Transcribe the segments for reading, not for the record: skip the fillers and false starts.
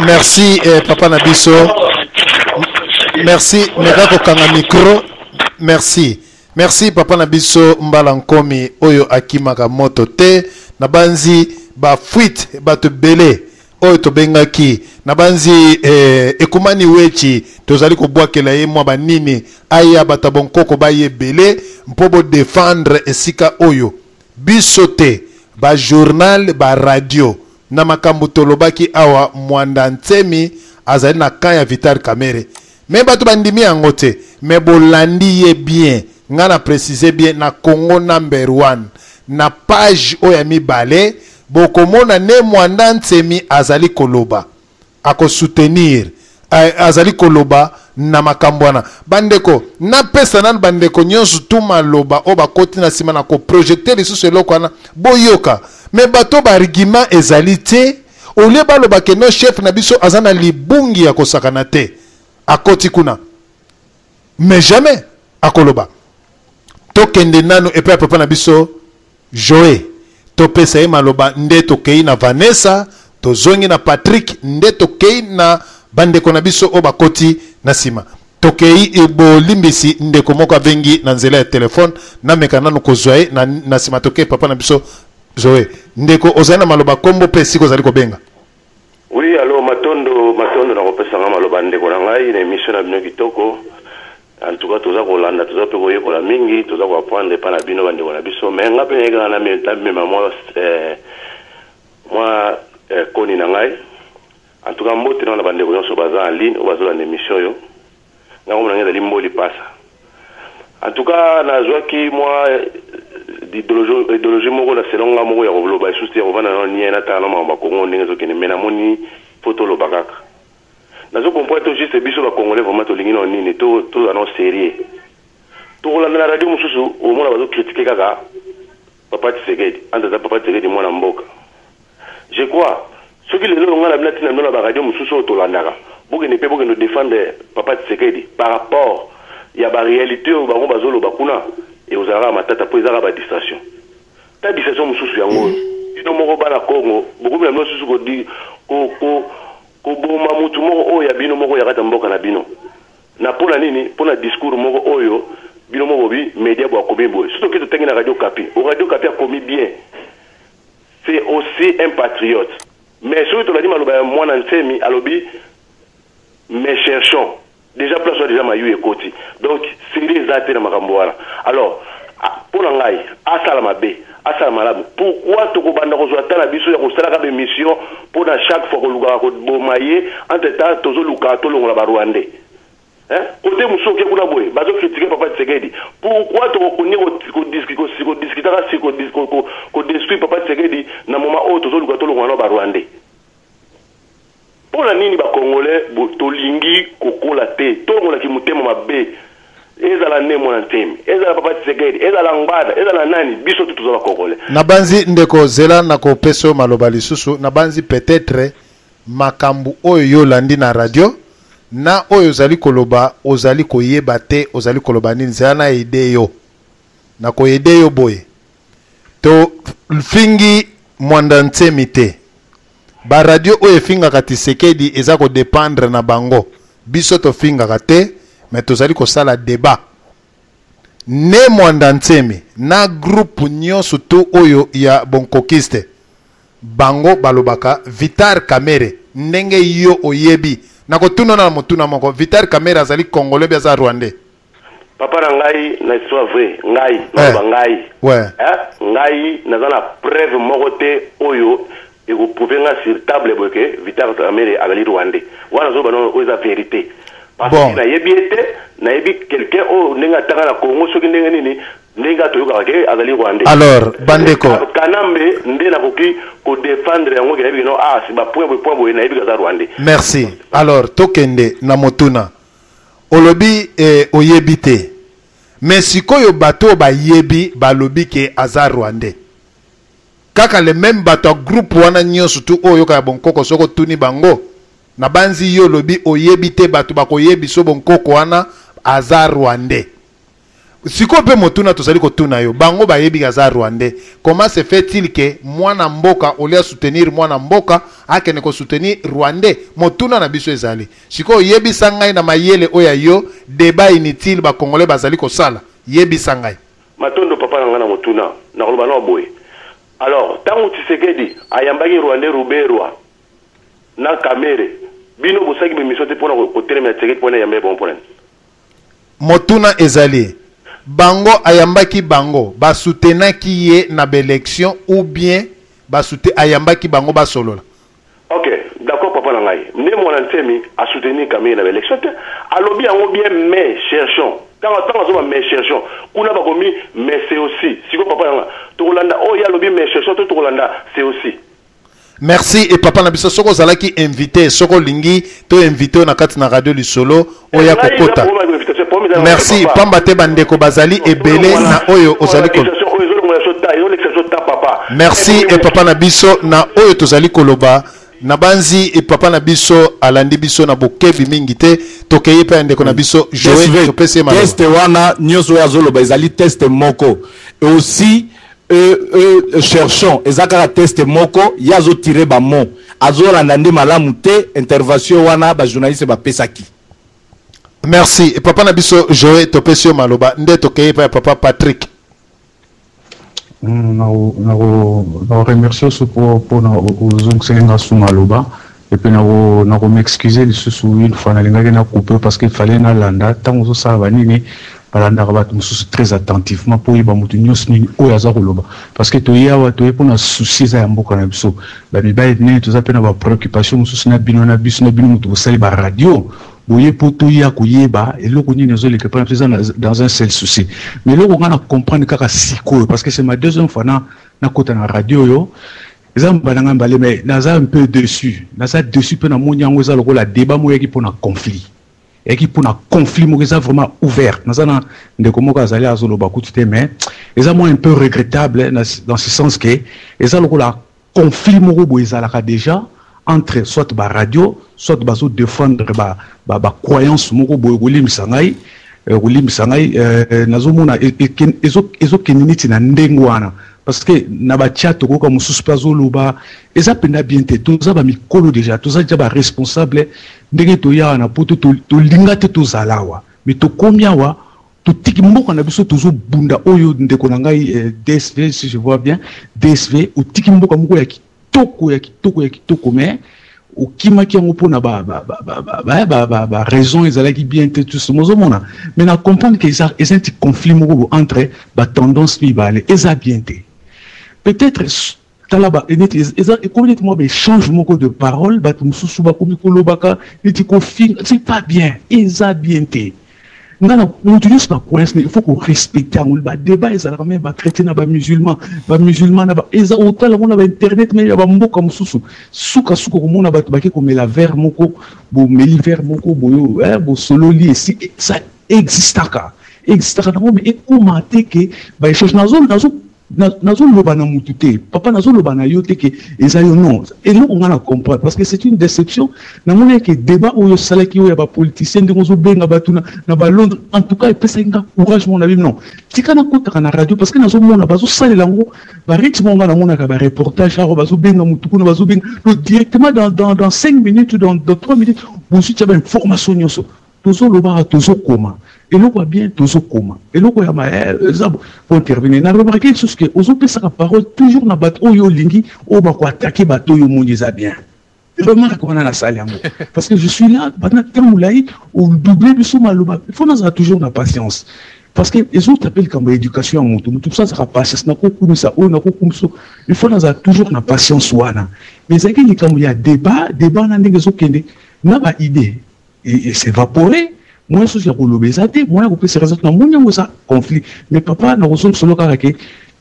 Merci Papa Nabiso. Merci Megako Kanga micro. Merci. Merci Papa Nabiso Mbalankomi Oyo Akimaka Moto te Nabanzi ba fuite ba te belé Oyo to bengaki Nabanzi ekumani wechi tozali ko bwakela ye mwa banini aya batabonkoko ba ye belé mpobo défendre esika oyo bisote ba journal ba radio na makambo tolobaki awa mwanda ntemi azali na kaya Vital Kamerhe mais bato bandimi yango te mais bolandi ye bien ngana préciser bien na Congo #1 na page oya mibale bokomona ne mwanda ntemi azali koloba ako soutenir azali koloba na makambo wana bandeko na pesa nan bandeko nyonso tuma loba o bakoti na sima na ko projecter lisusu eloko wana boyoka mais bato ba argument ezali te olie baloba ke no chef na biso azana libungi ya kosakana te akoti kuna mais jamais akoloba tokende nano epe papa na biso Joe topesa ye maloba nde tokei na Vanessa tozongi na Patrick nde tokei na bandeko na biso o bakoti na sima tokei ebo limbisi ndeko moko abengi na nzela ya telefone na meka nano kozwae na sima tokei papa na biso Joe ndeko ozali na maloba kombo pe siko zali kobenga. Oui, alors matondo na kopesa nga maloba ndeko na ngai na émission na bino kitoko. En tout cas toza kolanda toza pe koyekola mingi toza ko apprendre pa na bino bandeko na biso mais nga pe ngana na metabe mama moi koni na ngai. En tout cas mbote na bandeko nyonso baza en ligne obazola na émission yo. Nga ngomona ngeza limboli pasa. En tout cas na zwaki moi idéologie moko na selonga moko ya koloba isusi ya kovanda na niena ta na mama Kongo ndenge zokene mena moni photo lo bakaka. Nazo comprendre tout juste biso ba congolais vraiment to lingino nini to ano sérieux. To la na radio mususu o mona bazo critiquer kaka Papa Tshisekedi anda Papa Tshisekedi mwana mboka. Je crois ce qui le longa la blati na ba radio mususu to landaka. Boke ne pe boke no défendre Papa Tshisekedi par rapport ya ba réalité o ba ngo bazolo bakuna et aux arabes matata po ezara ba distraction. Ta distraction mususu yango. Ino moko bana Congo beaucoup na mususu ko di ko boma mutu moko oyo ya bino moko ya kata mboka na bino na pona nini pona discours moko oyo bino moko bi media bo akomi boy surtout que to tengi na radio Kapi a commis bien c'est aussi un patriote mais surtout la dit maloba mwana nsemi alobi mais cherchons déjà place déjà mayu ekoti donc c'est les até na makambo wana alors pona ngai asala mabe asala malabu pourquoi tokobanda kozwa tala biso ya kosala ka mission pour na chaque fois koluka ko bomaye entre temps tozo luka to longola ba Rwandais côté musoke kuna boye bazo critiquer Papa Tshisekedi pourquoi tokoni ko discuter ko détruire Papa Tshisekedi na moment où tozo luka to longola ba Rwandais pour la nini ba congolais tolingi kokola te tongola ki mutema mabe ezala ne mwana ntemi ezala Papa Tshisekedi ezala ngbada ezala nani biso tutuza bakongole nabanzi ndeko zela na ko peso maloba lisusu nabanzi peut-être makambu oyo yolandi na radio na oyo zali koloba ozali koyeba te ozali koloba nini zela na ide yo na ko ide yo boye to fingi mwanda ntemi te ba radio oyo finga Tshisekedi eza ko dépendre na bango biso to finga te mais tozali ko sala débat ne mwanda ntemi na groupe nyonso to oyo ya bonkokiste bango balobaka Vital Kamerhe ndenge yo oyebi na kotuna na motuna moko Vital Kamerhe azali congolais bia za rwandais papa na ngai na histoire vrai ngai na ngai ngai na zana preuve moko te oyo et vous pouvez nga sur table boke Vital Kamerhe azali rwandais wana zo bano oza vérité. Bon. Na yebi quelqu'un au nenga tanga na Congo soki ndenge nini nenga toyoka ke azali Rwandais. Alors bandeko kanambe nde na koki ko défendre yango ke yebi no si ba point na yebi kaza Rwandais. Merci. Alors tokende na motuna olobi oyebi te mais sikoyo bato ba yebi balobi ke aza Rwandais kaka le même bato groupe wana nyonso tu oyo ka bonkoko soko tuni bango na banzi yo lobi oyebi te bato bakoyebi so bonkoko wana aza Rwandais siko pe motuna tozali kotuna yo bango bayebi gaza rwandais. Comment se fait-il que mwana mboka olia soutenir mwana mboka akene ko soutenir rwandais? Motuna na biso ezali siko yebi sangai na mayele oya yo débat inutile ba congolais bazali ko sala yebi sangai matondo papa ngana motuna na koloba no boy. Alors tango Tshisekedi ayambaki rwandais ruberwa na kamere bino bosaki be mission te pona ko telemela Tshisekedi pona yambe bon problème. Motuna ezali bango ayambaki bango ba soutenaki ye na élection ou bien ba soute ayambaki bango ba solola. OK, d'accord papa na ngai. Né mon antemi a soutenir Kamere na élection te alobi yango bien mais cherchons. Quand on va mais cherchons. Kuna ba komi mais c'est aussi. Siko papa na to Rolanda oh ya lobi mais cherchons to Rolanda c'est aussi. Merci et papa na biso soko zalaki invité soko lingi to invité na kati na radio lisolo oya kokota. Merci pamba te bandeko bazali ebele na oyo ozali ko. Merci et papa na biso na oyo tozali koloba na banzi et papa na biso alandi biso na bokebi mingi te tokeye pa ndeko na biso Joël topese ma. Test wana nyoso ya zoloba ezali test moko et aussi cherchons ezaka test moko yazo tirer ba mot azolanda nde malamu te intervention wana ba journaliste ba pesaki. Merci et papa na biso Joël topesio maloba nde tokeye pa papa Patrick. Na remercier aussi pour na ozongsenga sous maloba et puis na m'excuser une fois na linga na couper parce qu'il fallait na landa tant zo sa vanini balanda rabat mususu très attentivement pour y ba mutu nyos ni oya za koloba parce que to yawa to pour na souci za mboka na biso ba mibai ne to za pena ba préoccupation mususu na bino mutu sali ba radio boye pour to ya kuyeba et loko ni nezo le pas dans un seul souci mais loko ngana comprendre kaka siko parce que c'est ma deuxième fois na kota na radio yo ezamba mbale mais naza un peu dessus pena monyango za loko la débat moya ki pona conflit et qui pour un conflit vraiment ouvert. Nous avons des commentaires à Zolo Bakouté, mais ils ont un peu regrettable dans ce sens que ils ont un conflit déjà entre soit la radio, soit défendre la croyance Mouroubouli Missangai, Nazomona, et parce que Nabatia Toko comme Suspazo Loba, et ça pena bien te, tout ça va mi colo déjà, tout ça déjà responsable, ndenge to ya na poto to lingate to zalawa, mais to combien wa, to tiki mboka na biso toujours bunda oyo ndeko na ngai DSV si je vois bien, DSV ou tiki mboka moko ya kitoko mais au kimaki yango pona ba raison ezalaki bien te tout ce mozomona, mais na comprendre que ça est un conflit moko entre ba tendance mi ba les bien te. Peut-être talaba complètement des changements de parole ba mususu ba komi kolobaka niti conflit c'est pas bien eza bien te nana utilise pas coince il faut qu'on respecte le débat ezala quand même ba chrétien na ba musulman na ba eza otala mona ba internet mais ya ba mboka mususu suka komona ba tobaki komela verre moko bo meli verre moko boyo bo sololi si ça existaka mais et comment que ba échange nazo loba na mutute papa nazo loba na yote que ezayo non et nous on a comprendre parce que c'est une déception na mona que débat oyo salaki oyo ba politicien de ngozo benga batuna na ba Londres en tout cas pesa nga courage mon ami non tika na kota na radio parce que nazo mona bazo salela ngo ba rythme nga na mona ka ba reportage aro bazo benga mutuku na bazo benga directement dans 5 minutes dans 3 minutes vous suite ba information nyoso tozo loba tozo koma et l'on voit bien tozo koma et l'on voit pour intervenir na remarquer ce que aux autres sa parole toujours na bato oyo lingi o ba ko attaquer bato yo mondiza bien remarque on a la salle parce que je suis là pendant que moulai ou doublé du maloba il faut nous toujours la patience parce que les autres appellent comme éducation tout ça sera pas ça n'a pas comme ça on a comme ça il faut nous toujours la patience wana mais c'est qu'il comme il y a débat na ndegezo kende na ba idée et s'évaporer moi je suis l'obésité moi je peux se résoudre dans mon ça conflit mais papa na ressources solo karake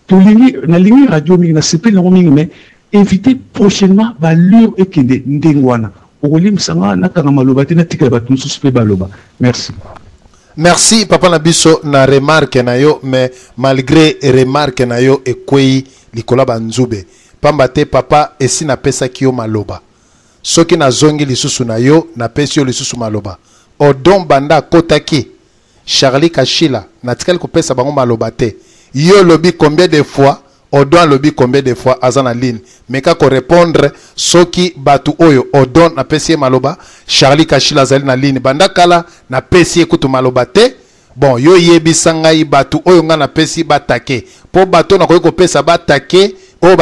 to lingi na lingi radio mingi na CP na mingi mais éviter prochainement ba lure et kende ndengwana okolim sanga na kanga maloba te na tika ba tunsu pe baloba merci papa na biso na remarque na yo mais malgré remarque na yo ekwei likola banzube pamba te papa esi na pesa ki yo maloba soki na zongi lisusu na yo na pesi yo lisusu maloba odon banda kotaki Charlie Kachila natikali kopesa bango maloba te yo lobi combien de fois Odon lobi combien de fois azana ligne mais kako répondre soki batu oyo Odon na pesi maloba Charlie Kachila zali na ligne bandakala na pesi kutu maloba te bon yo yebisa ngai batu oyo nga na pesi batake po bato na koyeko pesa batake o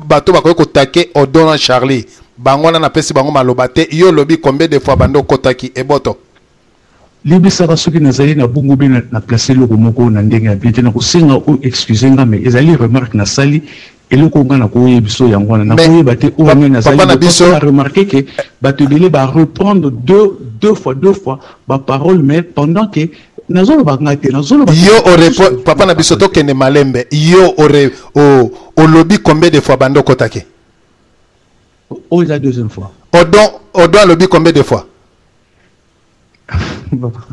bato ba koyeko take Odon Charlie bango na pesi bango maloba te yo lobi combien de fois bando kotaki eboto libisaka soki nazali na bongo be na place eloko moko na ndenge ya bien te na kosenga o excuse nga mais ezali remarque na sali eloko nga na koyeba biso yango wana na koyeba te o nga nazali na remarquer que bato ebele ba reprendre deux fois ba parole mais pendant que nazolo ba ngate nazolo ba yo aurait papa na biso to kende malembe yo aurait au lobby combien de fois bando kotake o la deuxième fois odon lobby combien de fois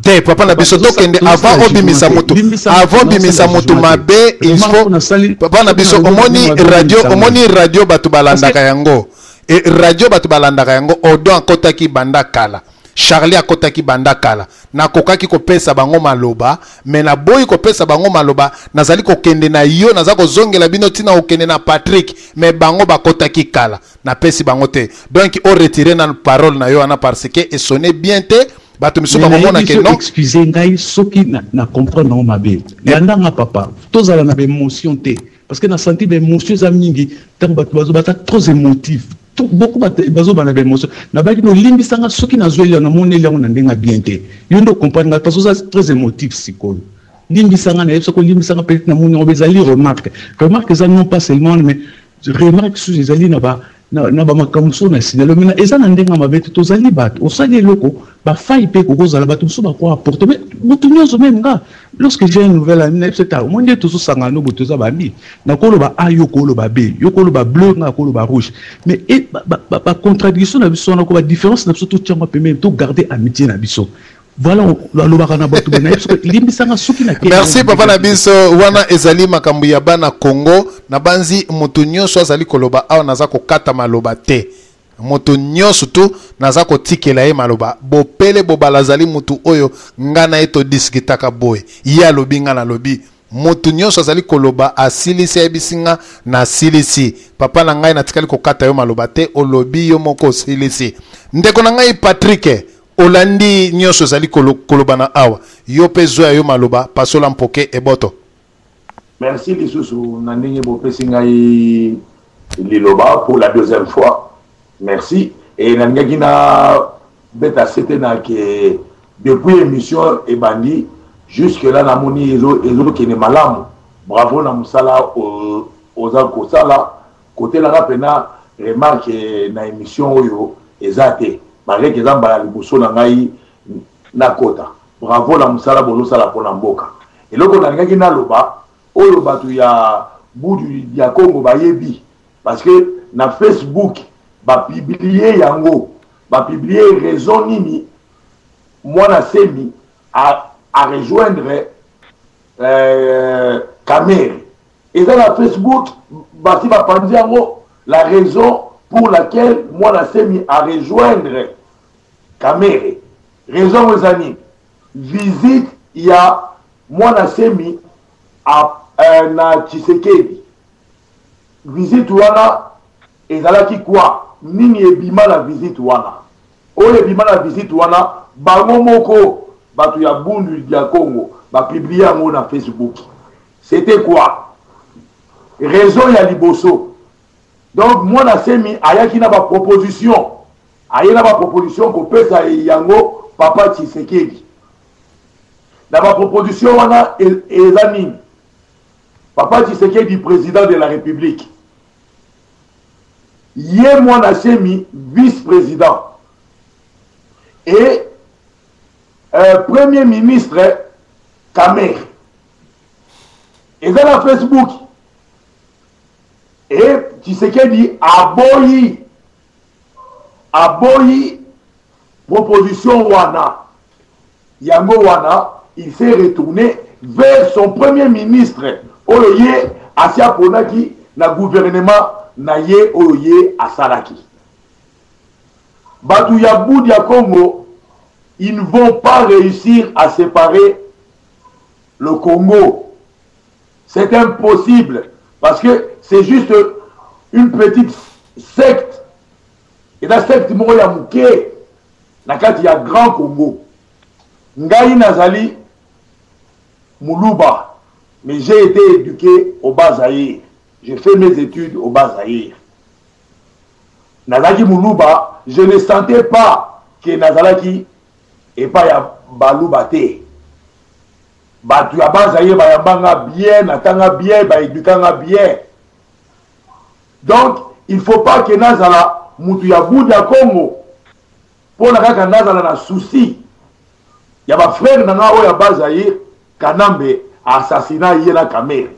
te papa na biso to kende avant obimisa mutu avant bimisa mutu mabe il faut papa na biso omoni radio batu balandaka yango et radio batu balandaka yango odon akotaki banda kala Charlie akotaki banda kala na kokaki kopesa bango maloba mais na boyi kopesa bango maloba nazali kokende na yo nazali kozongela bino tina okende na Patrick mais bango bakotaki kala na pesi bango te donc on retirer na parole na yo ana parce que et sonner bien te bato miso ba komona ke non excusez ngai soki na comprendre no mabe yandanga papa tozala na émotion te parce que na senti be émotion za mingi tant bato bazo bata trop émotif beaucoup bazo bana be émotion na baki no limbisanga soki na zweli na moneli yango na ndenga bien te yo ndo comprendre parce que ça très émotif sikoyo limbisanga na yeso ko limbisanga peut-être na moni obezali remarque ça non pas seulement mais remarque sous les ali na ba na ba makamso na sinelo mina eza na ndenga mabete tozali bato osali loko ba fai pe ko kozala bato so ba ko apporter mais mutunyozo même nga lorsque j'ai une nouvelle année c'est à moins de tout ça ngano botoza ba mi na ko lo ba ayo ko lo ba be yo ko lo ba bleu nga ko lo ba rouge mais et ba contradiction na biso na ko ba différence na biso tout tient pe même tout garder amitié na biso. Voilà, merci papa na biso wana ezali makambo ya bana Congo na banzi mutu nyonso azali koloba awa naza kokata maloba te mutu nyonso tu naza kotikela ye maloba bopele bobalazali mutu oyo ngana eto diskitaka boy ya lobi ngana lobi mutu nyonso azali koloba asilisi ebisinga na silisi papa na ngai natikali kokata yo maloba te olobi yo moko silisi ndeko na ngai Patrick Olandi nyonso zali kolobana awa yo pezo yo maloba pasola mpoke eboto. Merci lisusu na ndenge bopesi ngai liloba pour la deuxième fois. Merci et na ngaki na beta c'était na que depuis émission ebandi jusque là na moni ezo kene malamu. Bravo na musala aux akosala côté la pena remarque na émission oyo ezate malgré que zamba la liboso na ngai na kota bravo la musala bolosa la pona mboka et loko na ngaki na loba oyo batu ya budu ya Congo bayebi parce que na Facebook ba publier yango ba publier raison nini mwana semi à rejoindre Kamere et dans la Facebook ba si ba pandi yango la raison pour laquelle mwana semi à rejoindre Kamere. Raison aux amis. Visite il y a mwana semi à na Tshisekedi. Visite wana ezalaki quoi? Nini ebima la visite wana. Oyo ebima la visite wana bango moko batu ya bundu ya Congo ba publier yango na Facebook. C'était quoi? Raison ya liboso. Donc mwana semi ayaki na ba proposition. Ayena ba proposition ko pesa yango papa Tshisekedi. Na ba proposition wana ezani papa Tshisekedi président de la République. Yé mwana semi vice-président. Et premier ministre Kamere. Et dans la Facebook et Tshisekedi aboyi proposition wana yango wana il s'est retourné vers son premier ministre oye asia ponaki na gouvernement na ye oye asalaki batu ya bout ya Congo ils ne vont pas réussir à séparer le Congo. C'est impossible parce que c'est juste une petite secte. Et la secte moya muke nakati ya Grand Congo. Ngai nazali Moulouba, mais j'ai été éduqué au Bas-Zaïre. J'ai fait mes études au Bas-Zaïre. Nazaki Moulouba, je ne sentais pas que Nazalaki et pas ya Baloubate. Batu ya Bas-Zaïre bayambanga bien, natanga bien, baédukanga bien. Donc, il ne faut pas que Nazala mutu ya Bouddha Congo pour nakaka Nazala na souci. Ya ba frère nanga o ya Bas-Zaïre Kanambe assassinat yela Kamere.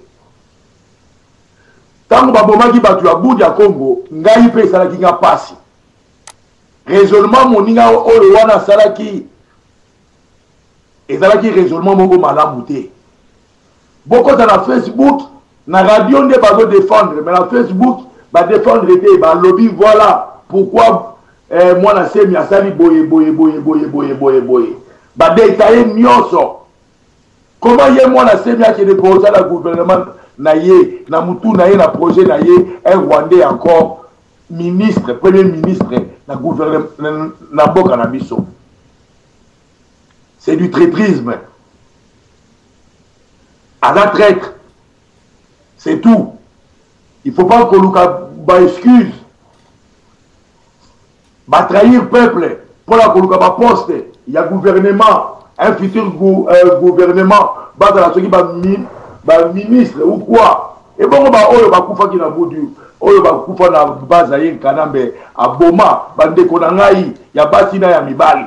Tango babomaki batu ya Bouddha Congo, ngai pe salaki nga pasi. Raisonnement moninga oyo wana salaki ezalaki raisonnement moko malamu te. Bokota na Facebook, na radio nde bazo défendre, mais na Facebook ba défendre te ba lobby voilà pourquoi moi na semi asali boye. Ba détailler nyonso. Comment y est moi la semi qui dépose à la gouvernement naïe, na mutu naïe na projet naïe, un Rwandais encore ministre, premier ministre na gouvernement na boka na biso. C'est du traîtrisme. À la traître. C'est tout. Il ne faut pas qu'on nous excuse. Va trahir peuple pour la qu'on nous poste. Il y a gouvernement, un futur gouvernement, dans la ministre ou quoi. Et bon, on va koufa qui n'a boudu. On va koufa na bazaïen kanambe à Boma, bande konangai, ya batina ya mibali.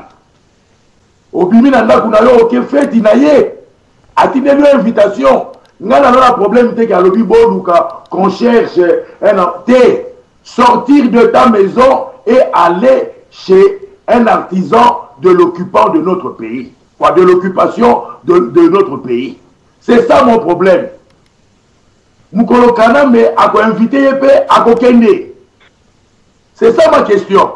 Obimi na ndaku na yo oke feti na ye. Atine lui invitation. Ngana na problème te ka lobi boluka qu'on cherche sortir de ta maison et aller chez un artisan de l'occupant de notre pays, quoi, de l'occupation de notre pays. C'est ça mon problème. Mukolo Kanambe a invité Yepe à Kokende. C'est ça ma question.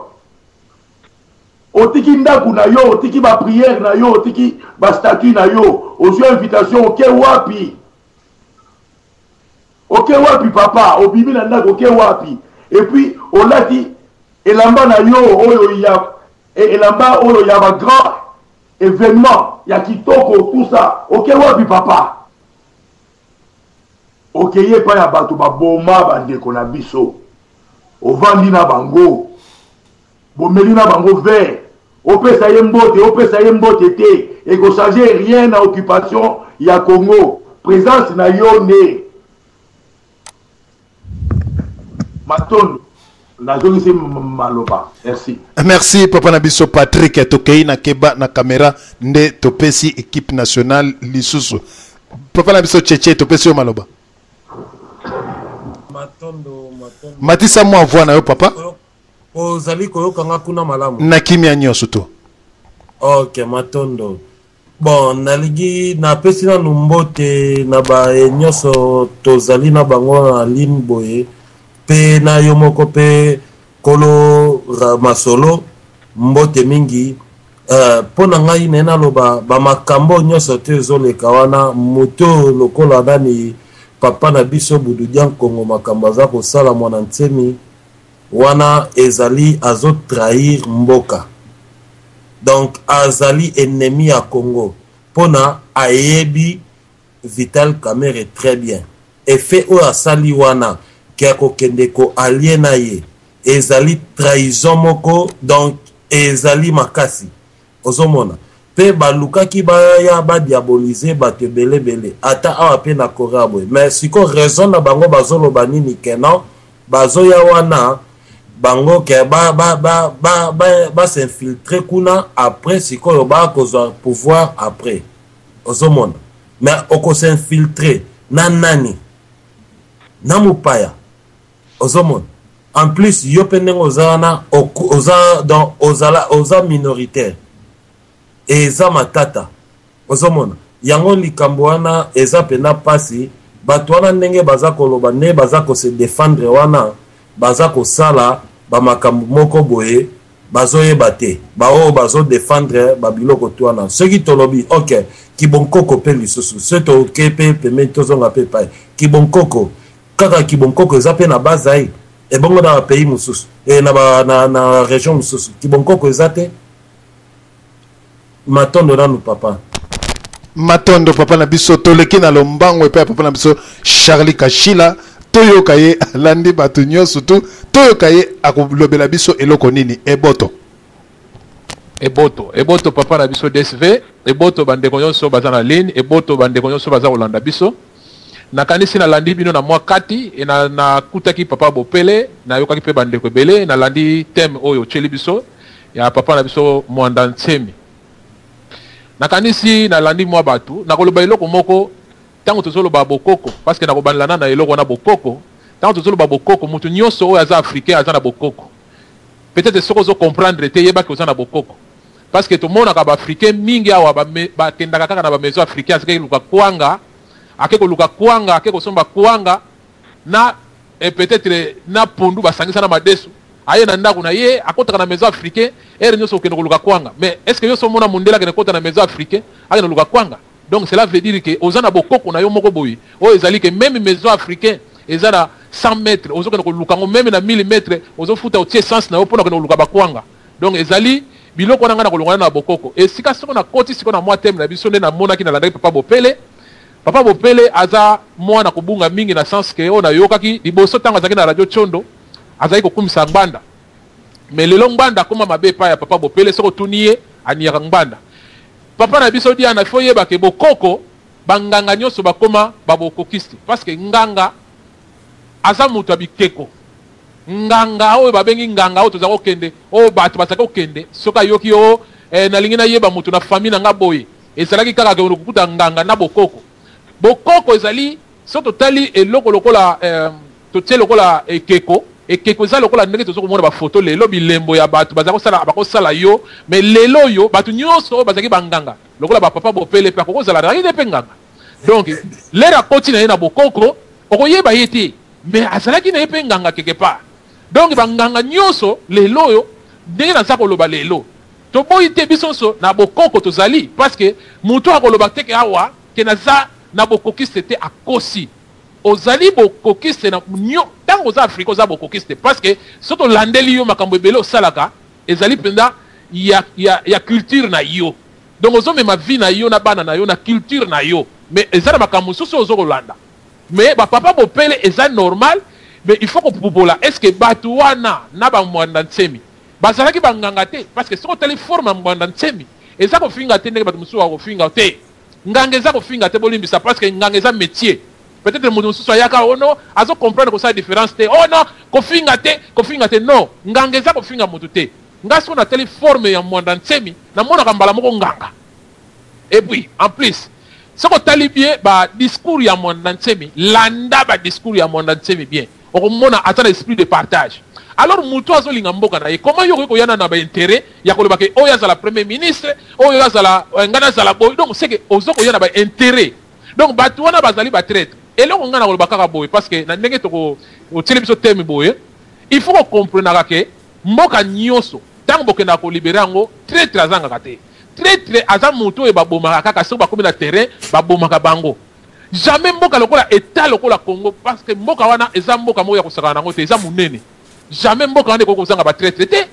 Otiki ndaku na yo, otiki ba prière na yo, otiki ba statut na yo, ozwa invitation oke wapi. Oke wapi papa, obibi na ndaku oke wapi. Et puis olati elamba na yo oyo ya elamba oyo ya ba grand événement, ya kitoko tout ça. Oke wapi papa. Okeye pa ya bato ba boma ba ndeko na biso. Ovandi na bango. Bomeli na bango vert. Opesa ye mbote te. Et ko changer rien na occupation ya Congo. Présence na yo ne. Matondo. Nazongisi maloba. Merci. Merci Papa Nabiso Patrick Tokei na keba na caméra nde topesi équipe nationale lisusu. Papa Nabiso Cheche topesi yo maloba. Matondo. Matisa mo voix na yo papa. Ozali koyoka kuna malamu. Na kimia nyonso to. OK, Matondo. Bon, naligi na pesi na numbote na ba nyonso tozali na bango na ligne boye. Pe na yo moko pe kolo masolo mbote mingi pona ngai nena loba ba makambo nyonso te ezoleka wana moto lokola nani papa na biso Bududian Congo makambo za kosala mwana ntemi wana ezali azo trahir mboka. Donc azali ennemi ya Congo pona ayebi Vital Kamerhe très bien et fait o asali wana Keko Kendeko aliena ye ezali trahison moko donc ezali makasi ozomona pe balukaki baya ba diaboliser bato belebele ata awa pe na korabo mais siko raison na bango bazoloba nini kenan bazoya wana bango ke ba s'infiltrer kuna après siko ba kozwa pouvoir après ozomona mais oko s'infiltrer na nani na mupaya ozomon en plus yo pendeng ozana oza minoritaire eza matata ozomona yango likambo wana eza pena pasi bato wana ndenge baza koloba ne baza ko se défendre wana baza kosala ba makambo moko boye bazoyeba te bao bazo défendre babiloko to wana soki tolobi OK kibonkoko pe lisusu so toke pe peme tozonga pe pai kibonkoko kaka kibonkoko eza pe na base ai ebongo na pays mosusu na région mosusu kibonkoko eza te matondo nanu papa matondo papa na biso toleki na lombango epai papa na biso Charlie Kashila toyoka ye alandi bato nyonso tu toyoka ye akolobela biso eloko nini eboto papa na biso DSV eboto bandeko nyonso baza na ligne eboto bandeko nyonso baza kolanda biso nakanisi nalandi bino na mwa kati nakutaki papa Bopele nayokaki mpe bandeko ebele nalandi teme oyo otyeli biso ya papa na biso Mwanda Ntsemi nakanisi nalandi mwa bato nakoloba eloko moko ntango tozoloba bokoko parce que nakobandelana na eloko wana bokoko ntango tozoloba bokoko moto nyonso oyo aza africain aza na bokoko peut-être soki ozocomprendre te yebaki oza na bokoko parce que tomonaka baafricain mingi awa bakendaka kaka na bamaison africain azaki koluka kwanga ake koluka kwanga ake kosomba kwanga na peut-être na pondu basangisa na madesu aye na ndako na ye akotaka na maison africain ere nyonso okende koluka kwanga mais est ce que yo so mona mundela kende kota na maison africain ake na luka kwanga donc cela veut dire que oza na bokoko na yo moko boyi oyo ezali ke même maison africain eza na 100 mètres ozokende koluka ngo même na 1000 mètres ozofuta otie essence na yo mpona kende koluka bakwanga donc ezali biloko wana nga na kolongana na bokoko esika siko na koti siko na mwa teme na biso nde namonaki nalandaki papa Bopele aza mwana kobunga mingi na sens ke oyo nayokaki liboso ntango azalaki na radio Tchondo azalaki kokumisa ngbanda mais lelo ngbanda akoma mabe epai ya papa Bopele soko otuni ye aniyaka ngbanda papa na biso diana fo yeba ke bokoko banganga nyonso bakoma babokokiste parce que nganga aza moto ya bikeko nganga oyo babengi nganga oyo tozala kokende oyo bato bazalaki kokende soki ayoki o nalingi nayeba moto na famille na nga boye ezalaki kaka kende kokuta nganga na bokoko ezali so totali eloko lokola totie lokola ekeko eza lokola ndenge tozokomona bafoto lelo bilembo ya bato bakosala yo mais lelo oyo bato nyonso oyo bazalaki banganga lokola bapapa Bopele mpe akokozala naine mpe nganga donc lere akoti na ye na bokoko okoyeba ye te mais azalaki na ye mpe nganga quelque part donc banganga nyonso lelo oyo ndenge naza koloba lelo toboyi te biso nyonso na bokoko tozali parce que moto akoloba teke awa ke naza na bokokiste te akosi ozali bokokiste na nyo ntango oza afrika oza bokokiste parce que so tolandeli yo makambo ebele osalaka ezali mpenza ya culture na yo donc ozomema vie na yo na bana na yo na culture na yo mais eza na makambo mosusu ozokolanda mais bapapa Bopele eza normal mais il faut kopupola est ce que bato wana na bamwanda Ntsemi bazalaki banganga te parce que soki otali forme ya mwanda Ntsemi eza kofinga te ndenge bato mosusu bakofinga te nganga eza kofinga te bolimbisa parce que nganga eza métier peut-être moto mosusu ayaka ono azocomprendre kosala différence te oh non kofinga te non nganga eza kofinga moto te nga soki natali forme ya mwanda Ntsemi namonaka mbala moko nganga et puis en plus soki otali bien badiscours ya mwanda Ntsemi landa badiscours ya mwanda Ntsemi bien okomona aza na esprit de partage alors moto azolinga mboka na ye comment yo koyana na baintérêt ya koloba ke oyo azala premier ministre oyo azala ngana azala boy donc c'est que ozokoyana baintérêt donc bato wana bazali batraite eloko nga na koloba kaka boye parce que na ndenge otieli biso teme boye il faut kocomprenaka ke mboka nyonso ntango bokendaka kolibere yango traître azangaka te traître aza moto oyo babomaka kaka soki bakomi na terrain babomaka bango jamais mboka lokola état lokola Congo parce que mboka wana eza mboka moko ya kosakana nango te eza monene jamais mboka wana ekoki kozanga batraître te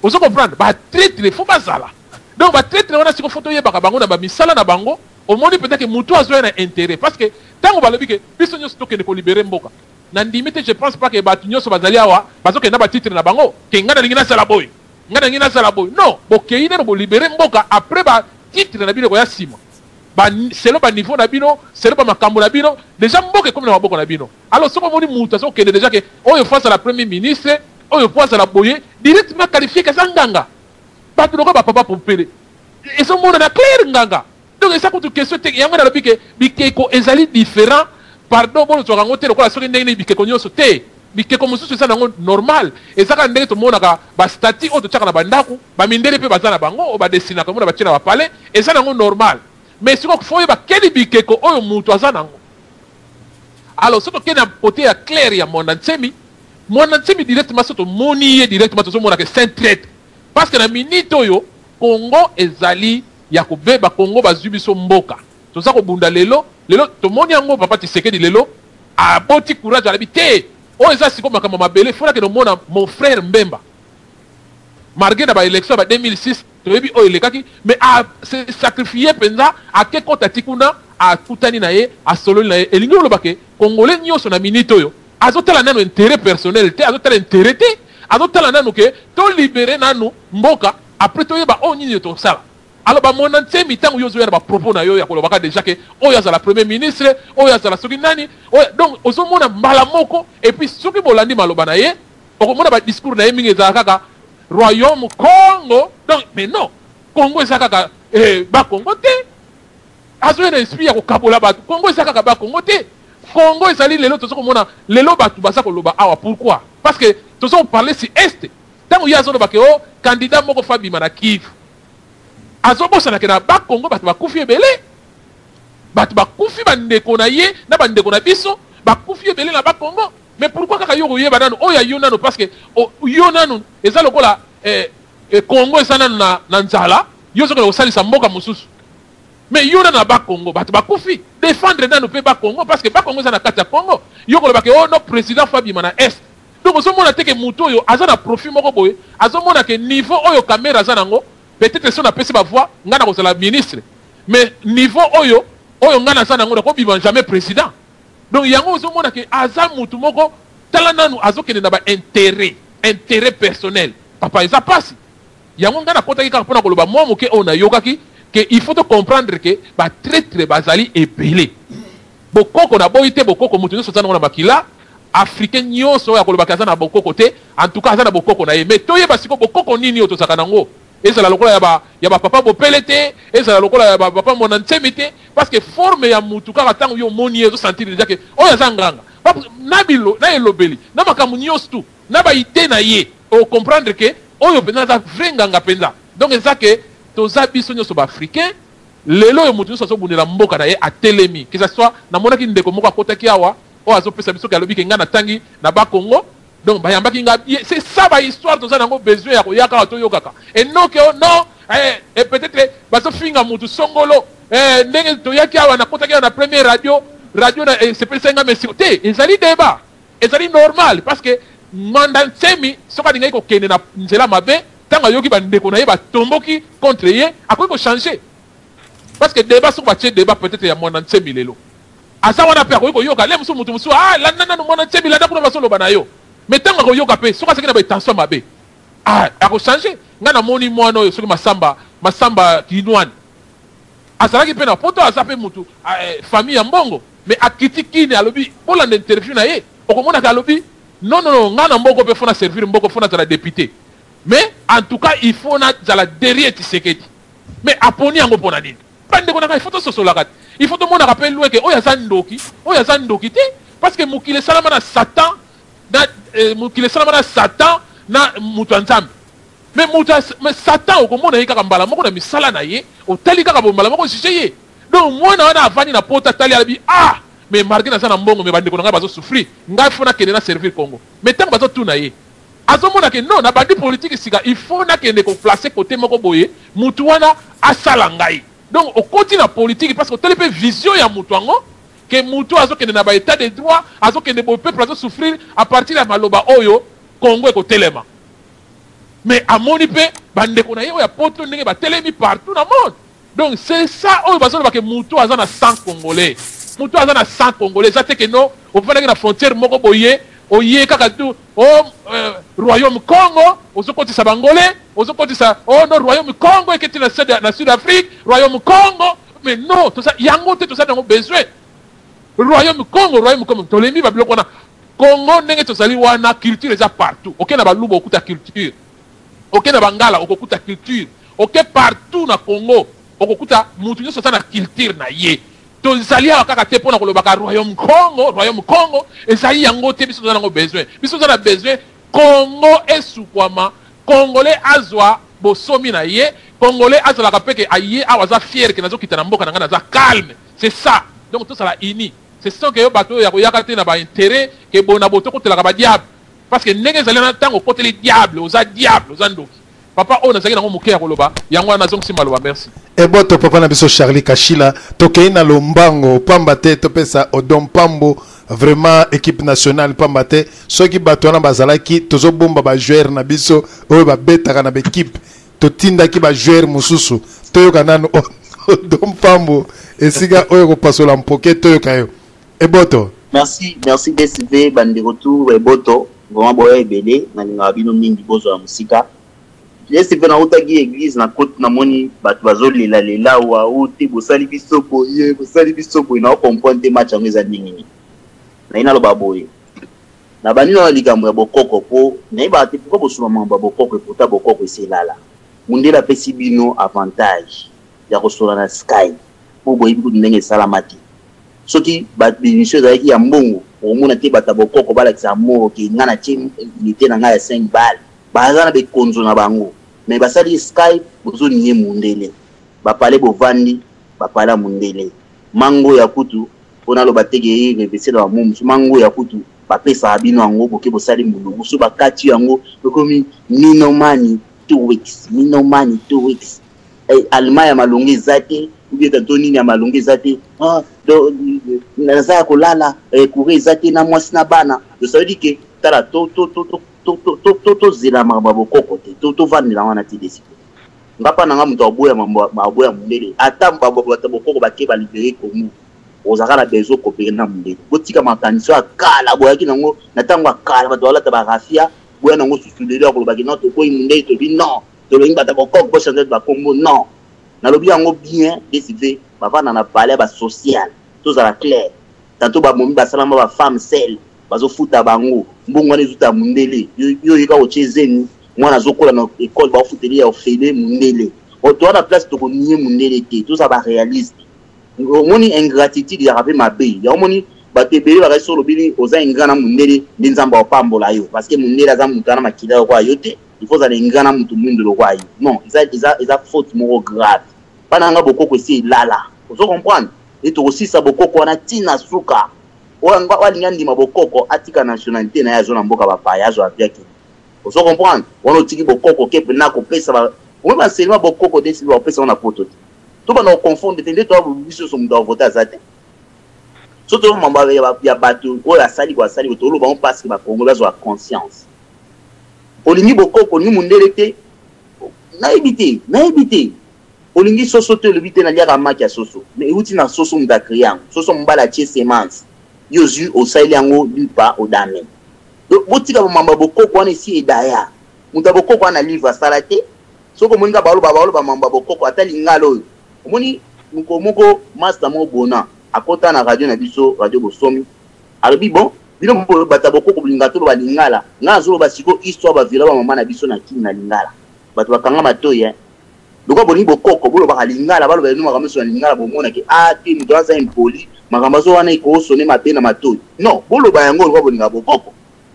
ozo comprendre batraître fo bazala donc batraître wana siko fo toyebaka bango na bamisala na bango omoni peut-être que moto azoya na intérêt parce que ntango balobi ke biso nyonso tokende kolibere mboka na ndimi te je pense pas que bato nyonso bazali awa bazokende na batitre na bango ke nga nalingi nasala boye nga nalingi nasala boye non bokei neno bolibere mboka après batitre na bino koya nsima selo baniveau na bino selo bamakambo na bino déjà mboka ekomi na maboko na bino alors soki omoni moto azokende déjà ke oyo fo azala premier ministre oyo fo azala boye directement qualifié ke eza nganga bato loko bapapa Bopele ezomonana clair nganga donc eza kutu question te yango nalobi ke bikeko ezali différent pardon bolozwaka yango te lokola soki ndenge nini bikeko nyonso te bikeko mosusu eza nango normal ezaka ndenge tomonaka bastati oyo totyaka na bandako bamindele mpe baza na bango oyo badesinaka mona batie na bapale eza nango normal mais sikoyo fo oyeba keni bikeko oyo moto aza nango alors so tokende na kote ya claire ya mwanda Ntsemi directement so tomoni ye directement tozomonaka saint traite parce que na minute oyo Congo ezali ya kobeba Congo bazwi biso mboka toza kobunda lelo tomoni yango papa Tshisekedi lelo aboti courage alabi te oyo eza siko makambo mabele fonake nomona mon frère Mbemba malgré na baélection ya 2006 toyebi oyo elekaki mais se sacrifier mpenza ake kota tikuna akutani na ye asololi na ye elingi olobake congolais nyonso na minute oyo azotala nano intérêt personnel te azotala intérêt te azotala nano ke tolibere nano mboka après toyeba oyo nini tosala alors bamona ntemi ntango yo ozoya na bapropos na yo ya kolobaka déjà ke oyo azala premier ministre oyo azala soki nani donc ozomona mbala moko et puis soki bolandi maloba na ye okomona badiscours na ye mingi ezala kaka royaume Congo donc mais non Congo eza kaka bakongo te azoya na esprit ya kokabola bato Congo eza kaka bakongo te Congo ezali lelo tozokomona lelo bato baza koloba awa pourquoi parce que tozoparle si este ntango ye azolobake o candidat moko fabima na Kivu azobosanake na bakongo bato bakufi ebele bato bakufi bandeko na ye na bandeko na biso bakufi ebele na bakongo mais pourquoi kaka yo koyeba nano oyo yo nano parce que yo nano eza lokola Congo eza nano na nzala yo sokola kosalisa mboka mosusu mais yo nano na bakongo bato bakufi défendre nano mpe bakongo parce que bakongo eza na kati ya Congo yo kolobake o no président fabima na est donc ozomona te ke moto oyo aza na profit moko boye azomona ke niveau oyo caméra aza nango peut-être si on appelle ça voix ngana kozala ministre mais niveau oyo ngana za nango ko bima jamais président donc yango ozomona ke aza mutu moko tala nanu azokende na ba intérêt personnel papa eza pasi yango ngana kotaki kaka pona koloba mo moke ona yokaki que il faut te comprendre que ba traître bazali ebele bokoko na boyite bokoko mutu nyonso za nango na makila africain nyonso ya koloba kaza na bokoko te en tout cas aza na bokoko na ye mais toyeba siko bokoko nini otosaka nango ezala lokola ya ba papa bopele te ezala lokola ya ba papa mona ntemi te parce que forme ya mutu kaka tango yo moni ezo sentir déjà que oyo aza nganga na elobeli na makambo nyonso tu na baide na ye o comprendre que oyo mpenza aza vrai nganga mpenza donc eza ke toza biso nyonso baafricain lelo oyo mutu nyonso azobundela mboka na ye atelemi que ça soit namonaki ndeko moko akotaki awa oyo azopesa biso ke alobi ke nga natangi na bakongo donc bayambaki nga c'est ça ba histoire toza nango besoin ya koyaka toyokaka et non que non et peut-être bazofinga mutu songolo ndenge toyaki awa nakotaki na première radio na sepelisa nga mesi te ezali débat ezali normal parce que manda nsemi soka alingai kokende na nzela mabe ntango ayoki bandeko na ye batomboki contre ye akoki kochanger parce que débat soki batie débat peut-être ya mwana nsemi lelo aza wana mpe akoki koyoka le mosusu mutu mosusu landa nano mwana nsemi landa kuna basoloba na yo mais ntango akoyoka mpe soki azaki na batension mabe akochange ngai namoni mwana oyo soki masamba kinwani azalaki mpe na poto aza mpe mutu famille ya mbongo mais akiti kini alobi bolanda interview na ye okomonaka alobi non ngai na mbongo mpe fona servir mbongo fona azala député mais en tout cas il faut nazala derrière Tshisekedi mais aponi yango mpona nini bandeko na ngai il faut tososolaka te il faut tomonaka mpe lweke oyo aza ndoki te parce que mokili esalama na satan na mutu ya nzambe mais satan okomona ye kaka mbala moko na misala na ye otali kaka mbala moko juge ye donc mwana wana avandi na pota tali alabi mais marge naza na mbongo me bandeko na ngai bazosouffrir ngai fo nakende na servir Congo mais ntango bazotuna ye azomona ke non na bandi politique sika il faut nakende koplace kote moko boye mutu wana asala ngai donc okoti na politique parce que otali mpe vision ya mutu yango que mutu azokende na baétat de droit azokende boye peuple azosouffrir à partir ya maloba oyo Congo ekotelema mais amoni mpe bandeko na ye oyo ya poto ndenge batelemi partout na monde donc c'est ça oyo bazoloba ke mutu aza na sang congolais mutu aza na sang congolais eza te ke no ofandaki na frontière moko boye oye kaka tu royaume Congo ozokotisa bangolais ozokotisa no royaume Congo eketi na sud Afrique royaume Congo mais non toza yango te toza nango besoin royaume Congo tolemi babiloko wana Congo ndenge tozali wana culture eza partout oke na baluba okuta culture oke na bangala okokuta culture oke partout na Congo okokuta mutu nyonso aza na culture na ye tozali awa kaka te mpona kolobaka royaume Congo ezali yango te biso toza nango besoin biso toza na besoin Congo esukwama congolais azwa bosomi na ye congolais azalaka mpe ke aye awa aza fier ke nazokita na mboka na ngai naza calme c'est ça donc tozala ini c'est ça que yo bato ya koyaka te na baintérêt ke bona boto kotelaka badiable parce que ndenge ezali na ntango okoteli diable oza ndoki papa on a zaki na moke ya koloba yango na zongi simaloba merci eboto papa na biso Charlie Kashila tokei na lombango pamba te topesa odom pambo vraiment équipe nationale pamba te soki bato na bazalaki tozo bomba ba joueur na biso oyo ba betaka na équipe totindaki ba joueur mususu toyoka nanu odom pambo esiga oyo ko pasola mpoke toyoka yo eboto merci DCV bandi retour eboto vraiment boye ebele na ninga bino mingi bozo ya musika DCV na utaki église na côte na moni bato bazolela lela wa uti bosali bisopo ye bosali bisopo na comprendre match en eza nini na ina lo baboye na bani na likambo ya bokoko po na iba te pourquoi bosula mamba bokoko e pota bokoko eselala mundela pesi bino avantage ya kosola na sky po boye biku ndenge salamati soki ba bénéficiaire za ya mbongo omona te bata bokoko bala kisa mo ki ngana chim unité na ngaya 5 balles bazana be konzo na bango mais basali sky bozo niye mundele ba pale bovandi ba pala mundele mango ya kutu pona lo batege revese na mumu mango ya kutu ba pesa abino yango boke bosali mbulu so bakati yango komi minomani 2 weeks almaya malongi zate ubi tatoni na malongi zate naza kolala kure zate na mwasi na bana to ça veut dire que tala to zela mabokoko te to vandela wana ti desi ngapa nanga muto aboya maboya mundele ata bokoko bakeba libérer komu ozaka na bezo kopere na mundele botika makanisi akala boyaki nango na tango akala bato balata barafia boya nango susudeli akolobaki non tokoyi mundele tobi non tolobi bata bokoko bochanger bakombo non nalobi yango bien décivé bavanda na palais ba social tozala clair tanto bamomi basalama ba femme seule bazofuta bango mbongo wana ezuta mundele yo yika ochezeni mwana azokola na école bafuteli ya ofele mundele otoa na place tokoniye mundele te toza ba réaliste omoni ingratitude ya rape mabe ya omoni batebele ba solo bili oza ingana mundele ndinzamba opambola yo parce que mundele aza mutana makila kwa yo te il faut aller ingana mutu mundelo kwa yo non ils a faute moko grave pana nga bokoko si lala ozo comprendre et to aussi sa bokoko na tina suka wanga walinga ndima bokoko atika nationalité na yazo na mboka bapa yazo apiaki ozo comprendre wono tiki bokoko kepe na ko pesa ba on va seulement bokoko desi ba pesa na poto to ba no confondre tende to biso so mdo voter azate so to mamba ya batu o ya sali kwa sali to lo ba on passe ba Congo bazo a conscience olingi bokoko ni mundele te na ebité olingi soso te le bité na liaka maki ya soso mais uti na soso mda kriang soso mbala tie semence yozu osali yango lipa odame donc botika mamba bokoko wana esi edaya muta bokoko wana livre sala te soko moninga baloba mamba bokoko atali ngalo omoni moko master mo bona akota na radio na biso radio bosomi alobi bon bino bata bokoko bulinga to balingala nga zolo basiko histoire ba vila ba mama na biso na kini na lingala bato bakanga matoyi donc boni bokoko bolo ba lingala balo ba numa kameso na lingala bomona ke ti muto aza impoli makambazo wana iko sone mabe na matoyi non bolo ba yango lo bolinga bokoko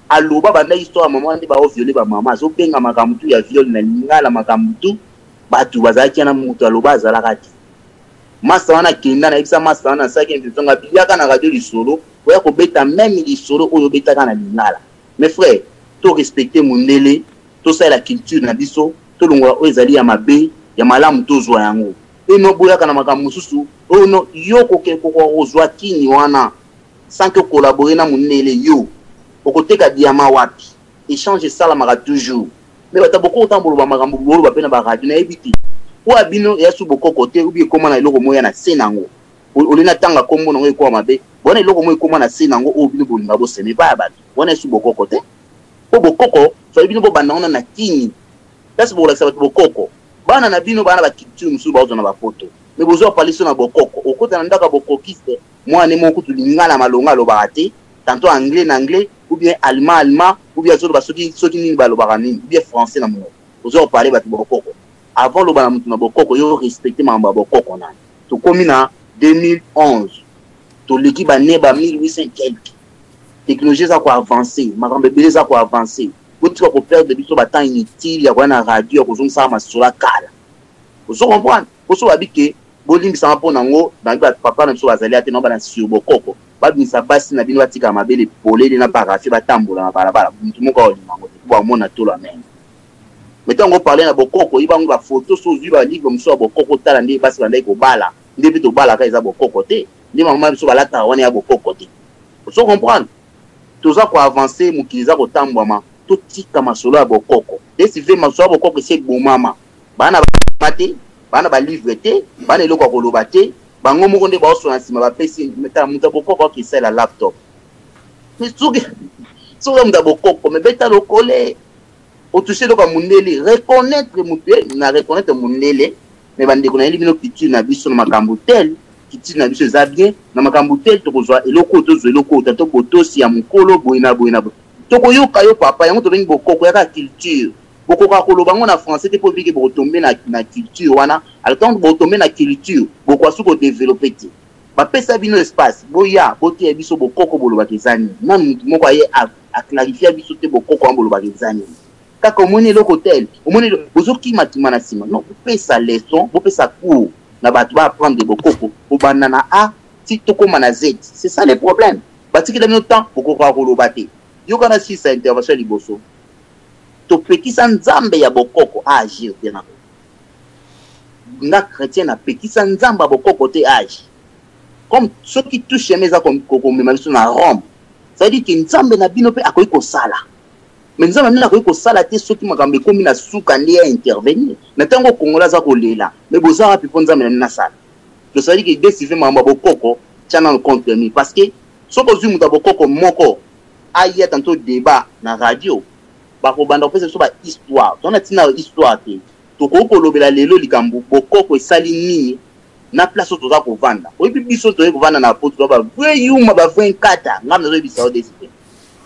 aloba banda histoire mama ndi ba violer ba mama zo benga makamtu ya viol na lingala makamtu bato bazaki na muto aloba azala kati masa wana kenda na ibisa masa wana saki ntonga biaka na radio lisolo oya ko beta même lisolo oyo beta kana lingala mes frères to respecter mundele to sa la culture na biso to longola oyo ezali ya mabe ya malamu to zwa yango eno boya kana makambo susu oyo no yoko ke ko ozwa kini wana sans que collaborer na mundele yo okoteka diama wapi échange sala maka toujours mais bata boko tambolo ba makambo bolo ba pena ba radio na ebiti ou abino ya su boko kote ubi koma na eloko moya na senango olina tanga kombo no ko mabe bona eloko moya koma na senango o bino bolinga bo sene ba ba bona su boko kote po bokoko so bino bo banana na kini pesa bo la sa bokoko bana na bino bana ba kitu musu ba ozo na ba photo mais bozo paliso na bokoko okota na ndaka bokokiste mwana mo kutu lingala malonga lo barate tantôt anglais ou bien allemand ou bien soki ni ba lo barani ou bien français na mo ozo parler ba bokoko avant le bana na bokoko yo respecter mamba bokoko na to komina 2011 to l'équipe ba ne ba 1800 quelque technologie za ko avancer makambe belé za ko avancer botika ko perdre biso ba temps inutile ya na radio ko zonga ma sola kala ozo comprendre ozo babike bolimbi sama pona ngo na ba papa na so bazali ate no bana sur bokoko ba binisa basi na bino batika mabele polele na parafi batambola na balabala mutu moko olinga ngo bo mona to la même Mettons on parler na bokoko iba on ba photo so zu ba livre mso bokoko tala ndi basi ba ndai ko bala ndi bito bala ka eza bokoko te ndi mama biso ba lata wana ya bokoko te so comprendre toza ko avancer mukiliza ko tambwama to tika masolo ya bokoko desi ve masolo ya bokoko c'est bomama bana ba te bana ba livre te bana eloko ko loba te bango moko nde ba so na sima ba pesi meta muta bokoko ki sala laptop mais so muta bokoko me beta lokole au toucher le mundele reconnaître mutuel na reconnaître mundele mais bande ko na libino culture na biso na makambutel culture na biso za bien na makambutel to kozwa eloko to zo eloko to botosi ya mukolo boina to ko yoka yo papa yango to bengi bokoko ya culture bokoko ko bango na français te po biki bo tomber na culture wana alors tant bo tomber na culture boko asu ko développer ti ba pesa bino espace boya bote ya biso bokoko boloba kezani na mutu moko aye a clarifier biso te bokoko amboloba kezani kaka omoni eloko hotel omoni bozoki matima na nsima non bopesa leçon bopesa cours na bato ba apprendre bokoko obanda na A ti tokoma na Z c'est ça le problème batikela bino temps bokoko akoloba te yoka na sisa intervention liboso topekisa nzambe ya bokoko agir te na nga chrétien apekisa nzambe ya bokoko te agir comme ceux qui touchent meza komema biso na Rome ça veut dire que nzambe na bino pe akoki kosala mais nous avons dit que ça la tête ceux qui m'ont comme na souka ndi à intervenir na tango kongola za kolela mais bozara piponza mais na sala je sais que décider mamba bokoko tient en compte mi parce que ce que zu muta bokoko moko aïe tantôt débat na radio ba ko banda pesa so ba histoire on a tina histoire te to ko ko lobela lelo likambu bokoko esali ni na place to za ko vanda o bi biso to ko vanda na poto ba vrai yuma ba 24 ngam na zo bisa o décider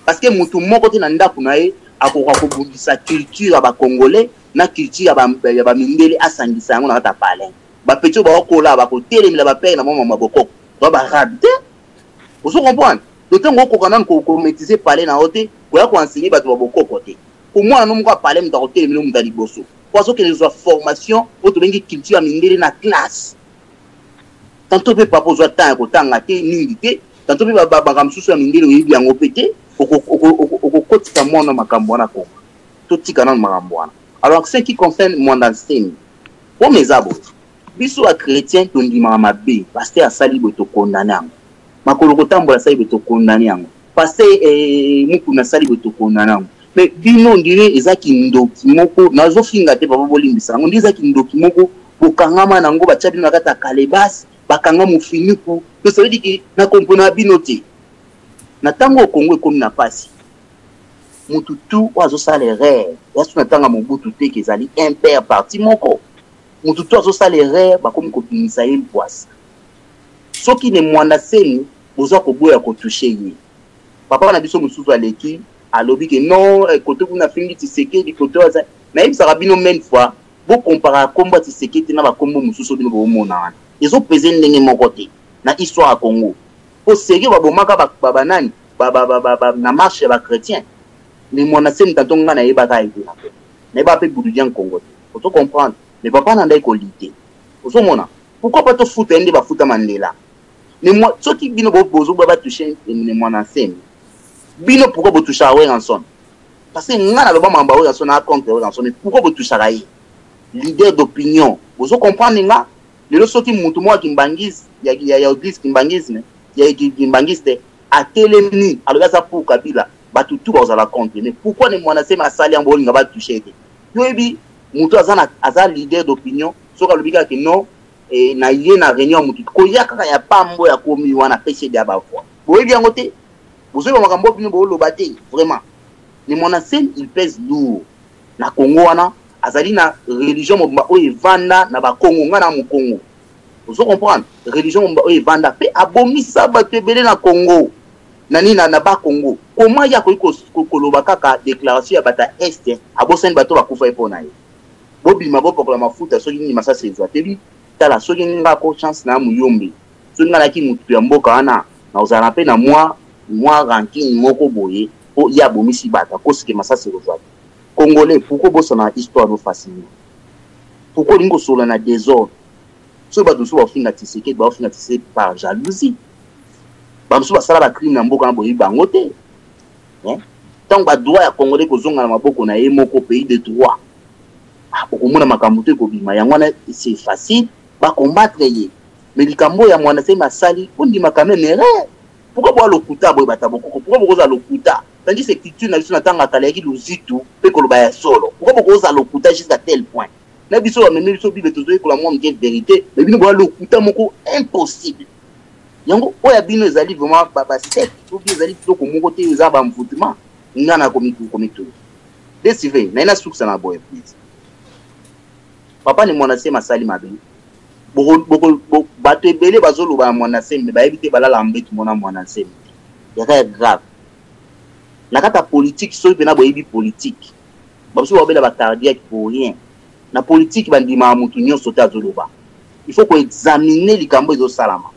parce que mutu moko te na ndaku na ye akoka kobundisa culture ya ba congolais na culture ya ba mindele asangisa yango na ta palais ba petio ba kola ba ko telemela ba père na mama bokoko ba rabite vous comprenez donc on ko kana ko maîtriser palais na hote ko ya ko enseigner ba bokoko te pour moi no moko palais mta ko telemela mta liboso parce que les formation auto bengi culture ya mindele na classe tantôt pe papa zo temps ko tanga te ningi te tantôt pe ba kamsusu ya mindele oyibi yango pété okokotika mwana makambo wana kongo totika na makambo wana alors ce qui concerne mwana nsemi po mezabo biso a chrétien tondima mabe pasteur asali bo to condamner yango makolo kotambola sali bo to condamner yango pasteur muku na sali bo to condamner yango mais bino ndire ezaki ndoki moko nazo finga te papa bolimbisa yango ndiza ki ndoki moko bokangama nango bacha bino kata kalebas bakanga mufiniku to ça veut dire que na kompona bino te na tango Congo ekomi na pasi mutu tu wazo salere yasu na tanga mobutu te kezali impair parti moko mutu tu wazo salere bakomi ko binisa ye poisse soki ne mwana seni boza ko boya ko toucher ye papa na biso mususu aleki alobi ke non kote kuna fingi tiseke di kote waza na yebisa rabino même fois bo compara komba tiseke te na ba kombo mususu bino bo mona ezo pese ndenge moko te na histoire ya Congo au sérieux babomaka babanani na marche ya ba chrétien mais mona seni tantonga na yebaka ite na ba pe bududian Congo faut to comprendre mais papa na ndai ko lité oso mona pourquoi pas to futa ndi ba futa Mandela mais moi ce qui bino bozo ba toucher ne mona seni bino pourquoi bo toucher awe ranson parce que ngana lo ba mamba awe ranson na contre awe ranson mais pourquoi bo toucher aye leader d'opinion bozo comprendre nga lelo soki mutu mo akimbangisi ya église kimbangisme ya kimbangiste a telemi alors ça pour Kabila batu tout ba la compte mais pourquoi ne mwana sema asali ambo linga ba toucher te yobi mutu azana leader d'opinion soka lobika ke non et na yé na réunion mutu ko yaka ya pambo ya komi wana péché dia ba foi boyebi yango te bozo ba makambo bino bo lobate vraiment ne mwana sema il pèse lourd na Congo wana azali na religion mo o evanda na ba Congo ngana mu Congo vous comprenez religion mo o evanda pe abomisa ba tebele na Congo nani na ba Congo comment ya ko koloba kaka déclaration ya bata est abosen bato ba kufa epona ye bobima bo pokola mafuta soki ni masasa ezateli tala soki nga ko chance na muyombe soki nga laki mutu ya mboka wana na ozala pe na moi ranking moko boye o ya bomisi bata ko sike masasa ezateli Congolais, pourquoi vous avez une histoire de fascinante? Pourquoi vous avez un désordre? Si vous avez un tisséqué, vous avez un par jalousie. Vous avez un crime dans le monde. Tant que vous avez un Congolais, vous avez un pays de droit. okomona makambo te kobima yango wana c'est facile ba combattre ye mais likambo ya mwana se masali ondima quand même erreur pourquoi boa lokuta boye bata bokoko pourquoi bokoza lokuta tandis que culture na biso na tanga kala yaki luzitu pe koloba ya solo pourquoi bokoza lokuta jusqu'à tel point na biso ba memi biso bibe tozoye kola mwa mke vérité mais bino boa lokuta moko impossible yango oya bino ezali vraiment ba sec ou bien ezali toko moko te eza ba mvutement ngana komitu desive na ina suksa na boye please papa ni mwana se masali mabe boko bato ebele bazoloba mwana se me bayebi te balala mbetu mona mwana se ya grave na kata politique so pena boyebi politique babuso babela ba cardiaque pour rien na politique bandima mutu nyonso ta zoloba il faut ko examiner likambo ezo salama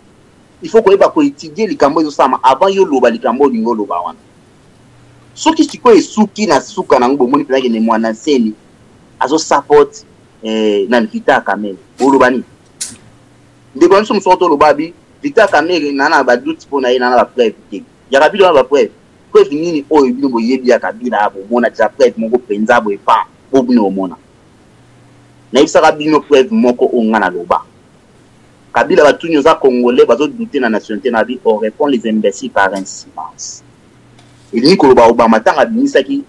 il faut ko eba ko étudier likambo ezo salama avant yo loba likambo lingo loba wana soki siko esuki na suka na ngo moni pena ke ne mwana seni azo support na Vita Kamere olobani ndeko nso msoto lobabi Vita Kamere nana ba doute pona ye nana ba preuve te ya kabilo ba preuve nini oyo bino boyebi ya kabila abo mona ja preuve moko penza bo epa obino mona na isaka bino preuve moko ongana loba kabila batunyo za congolais bazo douter na nationalité na bi on répond les imbéciles par un silence il ni ko loba obama tanga binisaki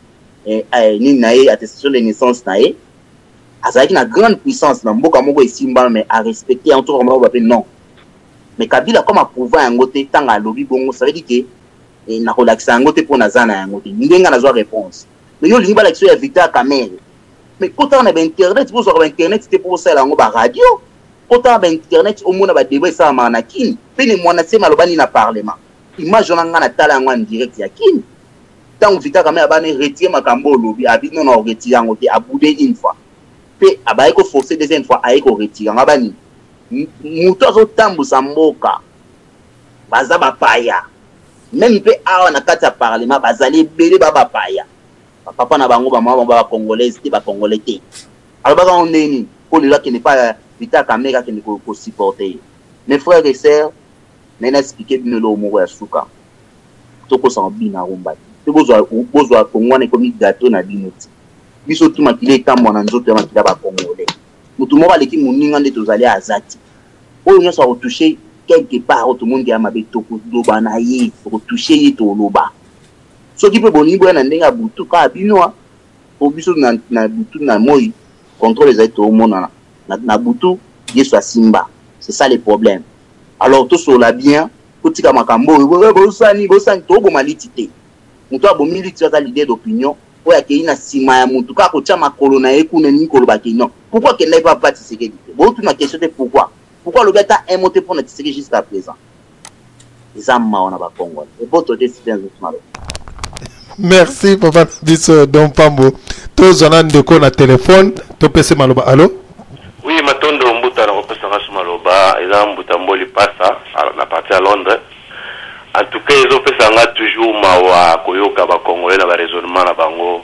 nini na ye attestation de naissance na ye azaki na grande puissance na mboka moko esimba mais à respecter en tout cas on non mais Kabila comme approuver yango te tanga lobby bongo ça veut dire que na relaxa yango te pona zana yango te ndenga na zo réponse mais yo lingi ba l'action ya Vita Kamere mais quand on a internet pour sur internet c'était pour ça yango ba radio quand on a internet au monde ba débat ça manakini pe ne mwana se malobani na parlement image on nga na tala yango en direct ya kini tant Vita Kamere ba ne retirer makambo lobby abi non on retire yango te abouder une fois abaye ko forcer deuxième fois aye ko retirer ngabani muto azo tambusa mboka baza bapaya même pe awa na kati ya parlement bazali belé baba paya papa na bango ba mama ba congolaise te ba congolais te alors ba on neni ko lila qui n'est pas Vita Kamere qui ne ko supporter mes frères et sœurs nena expliquer bino lo mo ya suka to ko sa bina rumba te bozwa kongwana ko mi gâteau na binoti biso tu makile tambo na nzoto ya makila ba congolais mutu mo baleki muninga nde tozali azati oyo nyoso retoucher quelque part tout monde ya mabe to ko loba na ye retoucher ye to loba so ki pe boni bo na ndenga butu ka binoa o biso na butu na moi contrôle les to mona na butu yeso simba c'est ça le problème alors tout sur la bien kotika makambo bosani to bo malitité mutu abo militi za l'idée d'opinion oya ke ina sima ya mutu ka ko chama kolona ekune ni koloba ke non pourquoi qu'elle n'ait pas participé bon toute ma question est pourquoi le gars a monté pour notre série jusqu'à présent les âmes on a pas Congo et pour te décider merci papa biso Don Pambo to zana ndeko na téléphone to pese maloba allo oui matondo mbuta na kopesa ngasu maloba eza mbuta mboli pasa na partie à Londres. En tout cas, ils ont fait ça toujours mawa koyoka ba congolais na ba raisonnement na bango.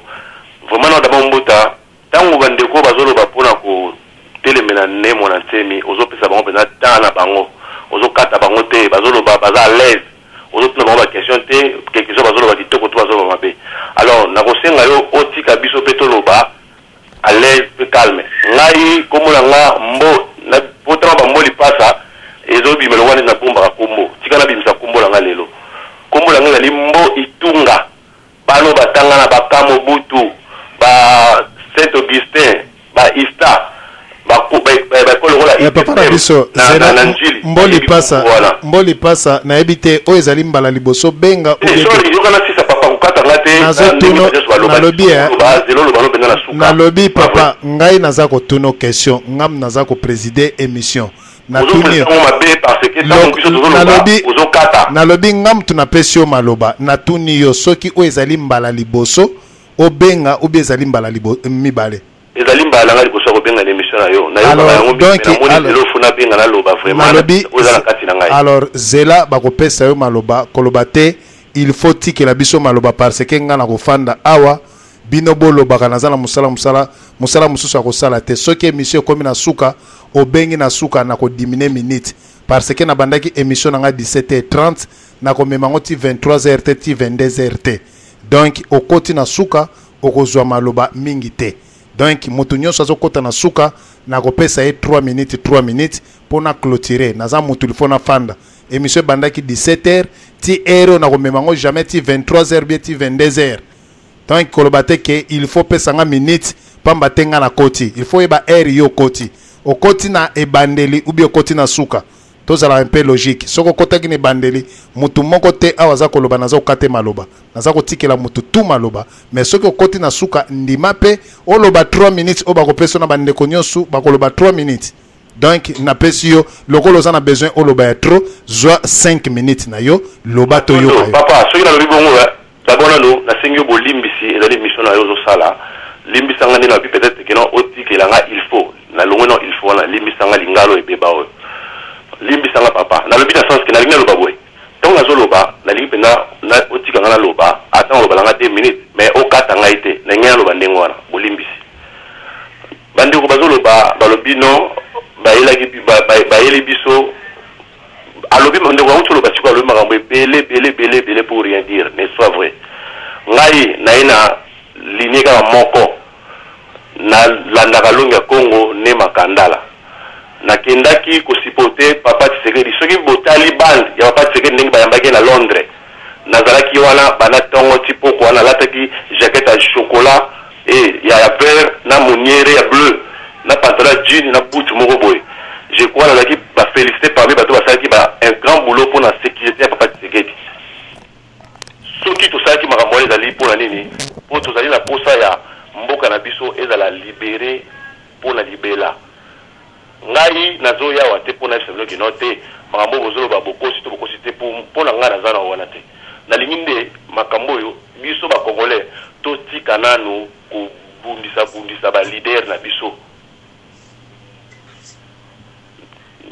Vraiment na dama mbuta tangu bandeko bazolo bapona ko telemena ne mona nsemi ozo pesa bango pena tana bango ozo kata bango te bazolo baza à l'aise ozo tuna bango ba question te quelque chose bazolo ba kitoko to bazolo mabe. Alors na kosenga yo otika biso petolo ba à l'aise pe calme. Ngai komola nga mbo na potra ba mboli pasa ezo bimelo wana na bomba kombo tikana bimisa kombo la ngalelo kombo la ngali mbo itunga bano batanga na bakamo butu ba Saint Augustin ba Ista ba kolo la papa na biso mboli pasa na ebite o ezali mbala liboso benga o sorry yo kana sisa papa ukata ngate na lobi papa ngai naza ko tuno question ngam naza ko présider émission na lobi ngam tunapesi yo maloba na tuni yo soki o ezali mbala liboso o benga o bi ezali mbala mibale ezali mbala nga liboso ko benga émission na yo na yo ba yango na moni funa benga na loba vraiment ozala kati na ngai alors zela bakopesa yo maloba koloba te il faut tikela biso maloba parce que nga na kofanda awa bino bolobaka nazala musala mususu akosala te soki émission komi na suka obengi na suka na ko diminuer minute parce que na bandaki émission na nga 17h30 na ko memango ti 23h ti 22h donc okoti na suka okozwa maloba mingi te donc moto nyonso azokota na suka na kopesa ye 3 minutes pour na clôturer naza moto il faut na fanda émission bandaki 17h ti heure na komemango jamais ti 23h bien ti 22h donc kolobate ke il faut pesa nga minute pamba tenga na koti il faut eba heure yo koti o koti na ebandeli ou bien koti na suka tozala un peu logique soko kota ki ne bandeli mutu moko te awaza koloba naza okate maloba naza kotikela mutu tu maloba mais soki okoti na suka ndima pe oloba 3 minutes o bakopesa na bandeko nyonso bakoloba 3 minutes donc na pesi yo lokolo za na besoin oloba ya trop zwa 5 minutes na yo loba to yo papa soki na lobi bongo d'abord na sengi bolimbisi ezali mission na yo zo sala limbisanga ndina bi peut-être que non otikela nga il faut na longo non il faut na limbisanga lingalo ebeba oyo limbisanga papa na lobi na sens que na linga loba boy donc na zoloba na lingi pena na otika nga na loba ata loba nga 2 minutes mais okata nga ite na ngena loba ndengo wana bolimbisi bandi ko bazoloba balobi no bayeli biso alobi ndeko wa utolo basiko alobi makambo ebele pour rien dire n'est pas vrai ngai na ina ligne ka moko na landaka longa Congo ne makandala nakendaki kosipote papa Tshisekedi soki botali band ya papa Tshisekedi ndenge bayambaki na Londres nazalaki wana bana tongo tipoko wana lataki jaquette à chocolat et ya vert na moniere ya bleu na pantalon jean na boot moko boy je crois nazalaki ba féliciter parmi bato basalaki ba un grand boulot pour la sécurité ya papa Tshisekedi soki tosalaki makambo ezali mpona nini po tozali na posa ya mboka na biso ezala libéré mpona libela ngai nazoya wa te mpona eseveloki no te makambo bozoloba bokosi to bokosi te mpona ngai naza na wana te nalingi nde makambo oyo biso bakongolais totika nanu kobundisa balider na biso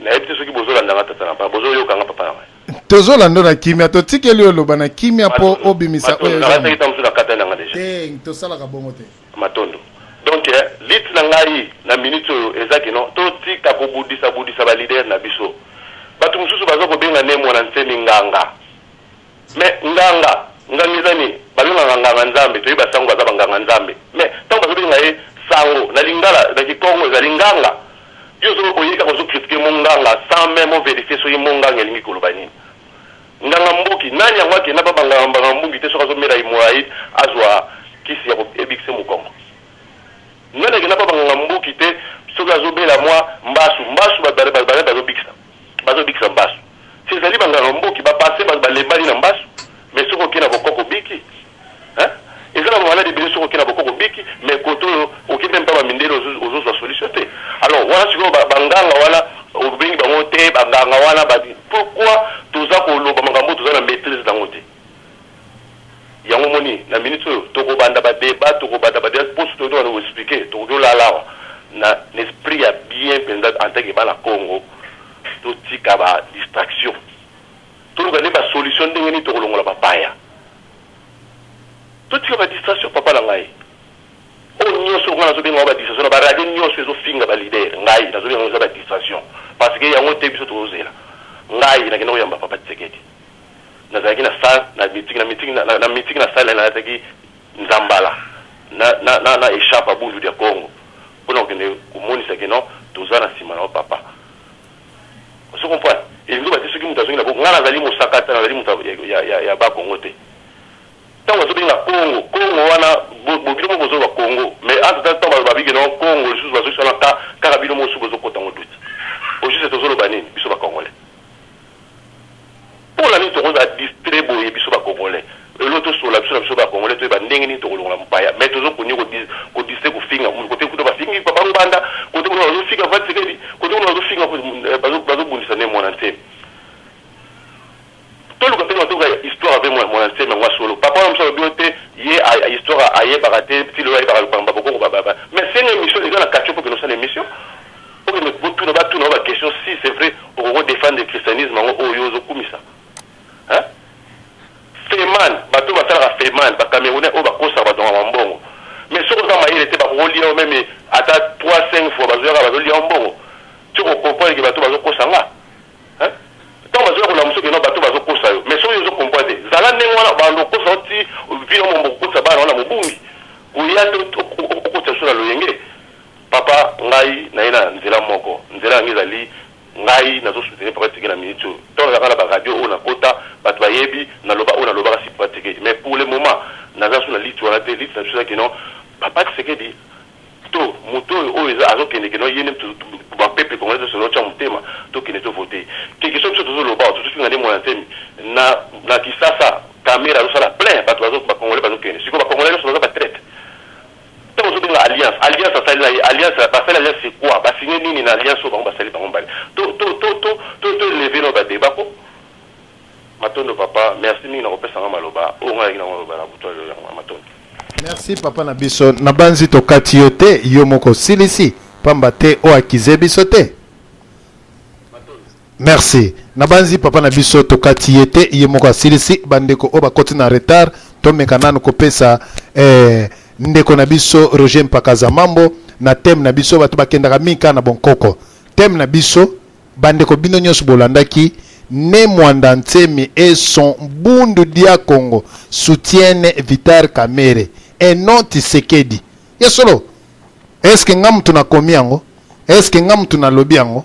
nayebi te soki bozolandanga tata na papa bozoyokanga papa na ngai tozolanda na kimia totikeli oloba na kimia mpo obimisa oyo nakataki ta mosu na kata nanga deja tosalaka bongo te matondo donc lit na ngai na minute oyo ezaki no totika kobundisa balider na biso bato mosusu baza kobenga ne mwana nsemi nganga mais nganga ezani balongaka nganga nzambe toyeba sango baza banganga nzambe mais ntango bazobenga ye sango na lingala na kikongo ezali nganga yo zo koyeka kozokritike monganga sans même vérifier soki monganga elingi koloba nini nganga mbuki nani yango akenda babanganga mbungi te soki azomela hemorrhoïde azwa kisi ya ebikise mokongo nani akenda babanganga mbuki te soki azobela mwa mbasu bazobikisa mbasu si ezali banganga mbuki bapase balembani na mbasu mais soki okenda bokoko biki eza na bamaladi ebele soki okenda bokoko biki mais koto oyo okende mpa bamindele ozozwa solution te alors wana sikoyo banganga wana obengi bango te banganga wana pourquoi toza koloba makambo toza na maîtrise nango te yango moni na minute oyo tokobanda badeba tokobanda badeba mposo toyota wana koexplike tokoki olalawa na esprit ya bien mpenza antake bana Congo totika badistraction toluka nde basolution ndenge nini tokolongola bapaya totika badistraction papa na ngai oyo nyonso nga nazobenga ngo badistraction na baradio nyonso ezofinga balider ngai nazobenga ngo eza badistraction parce que yango te biso tozozela ngai nakenda koyamba papa Tshisekedi nazalaki na salle na meeting na salle nazalaki nzambala na échappe abundu ya Congo mpona kokende komonisa ke non toza na nsima na papa so comprendre elingi bate soki moto azongi na bongo nga nazali mosaka te nazali moto ya bakongo te ntango bazobenga Congo wana bobilo moko bozoba Congo mais entre ntango babiki non Congo lisusu bazosala kaka bino mosusu bozokota ngo duti ojuse tozoloba nini biso bakongolais mpona nini tokozala distrait boye biso bakongolais elo tosola biso na biso bakongolais toyeba ndenge nini tokolongola mopaya mais tozokoni kodistrait kofinga kote kuta bafingi babango banda kote kuna bazofinga Tshisekedi kote kuna bazofinga bazobundisa nde mwana nsemi toluka mpe natoka histoire ave mwana nsemi yango asolo papa wana mosu alobi te ye histoire ayebaka te tilo ayebaka lupamba bokoko bababa mais senge émission eza na quartier mpo ke nosala émission botuna batuna ba question si c'est vrai okoko défendre le christianisme yango oyo ozokumisa feman bato basalaka feman bacamerounais oyo bakosaka badonga mbongo mais soki oza mayele te bakokolia meme ata 3-5 fois bazoyaka bazolia mbongo ti okokomprendre ke bato bazokosanga ntango bazoya kolamba soki no bato bazokosa yo mais soki ozokomprendre te zala ndenge wana bando okosa oti vino mombo kokosa bana wana mobungi Ouya to sur loyenge. Papa ngai na ina nzela moko. Nzela ngizali ngai nazo soutenir pratique na minute. Tant la radio on a kota bat bayebi na loba on a loba si pratique. Mais pour le moment naza sur la liste on a des listes sur que non papa c'est que dit to moto o eza azo kende que non yene to ba peuple congolais sur notre mutema to kende to voter. Quelque chose sur le bas tout ngani mo antemi na kisasa caméra zo sala plein bat bazo ba congolais bazo kende. Siko ba congolais so ba traite. Tant on la alliance ça alliance ba faire alliance c'est quoi? Ba signer nini na alliance so ba sali ba mbali. To lever no ba débat ko. Matondo papa merci mingi na kopesa maloba o ngai na maloba na buto yo matondo. Merci papa na biso na banzi to kati yo te yo moko silisi pamba te o akize biso te. Merci na banzi papa na biso to kati ye te yo moko silisi bandeko o bakoti na retard to mekanano kopesa ndeko na biso Roger Mpakaza Mambo na thème na biso bato bakendaka mika na bonkoko thème na biso bandeko bino nyonso bolandaki ne mwanda ntemi et son bundu dia Congo soutiennent Vital Kamerhe et non Tshisekedi. Yesolo. Est-ce que ngam tuna komi yango? Est-ce que ngam tuna lobi yango?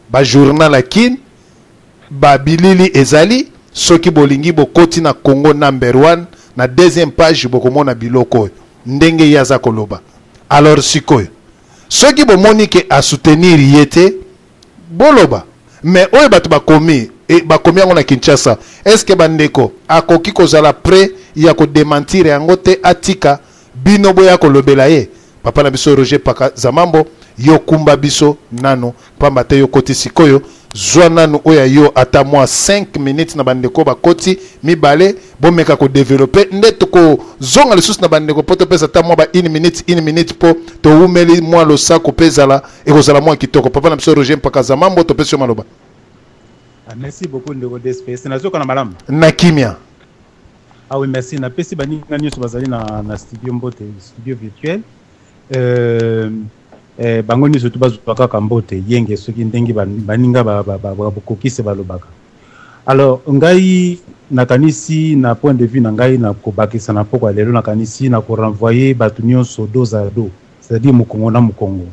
Ba journal akin ba bilili ezali soki bolingi bokoti na Congo #1 na deuxième page bokomona biloko ndenge yaza koloba. Alors sikoyo. Soki bomoni ke a soutenir yete boloba. Mais oyo batu bakomi et bakomi yango na Kinshasa. Est-ce que bandeko akoki kozala prêt ya ko démentir yango te atika bino boya ko lobela ye papa na biso Roger Mpakaza Mambo yo kumba biso nano pamba te yo koti sikoyo zwa nano oya yo ata moi 5 minutes na bandeko bakoti mibale bomeka ko développer ndeto ko zonga le sous na bandeko poto pesa ata moi ba 1 minute po to umeli moi lo sako pezala e kozala moi kitoko papa na biso Roger Mpakaza Mambo to pesa maloba. Merci beaucoup ndeko DSP nazoka na malamu na kimia. Ah oui, merci. Na pesi bani ngani so bazali na studio Mbote, studio virtuel. Bango ni surtout bazwaka ka Mbote yenge soki ndengi baninga kokise balobaka. Alors ngai nakanisi na point de vue na ngai na kobakisa na poko lelo nakanisi na ko renvoyer batu nyonso dos à dos, c'est-à-dire Mukongo na Mukongo.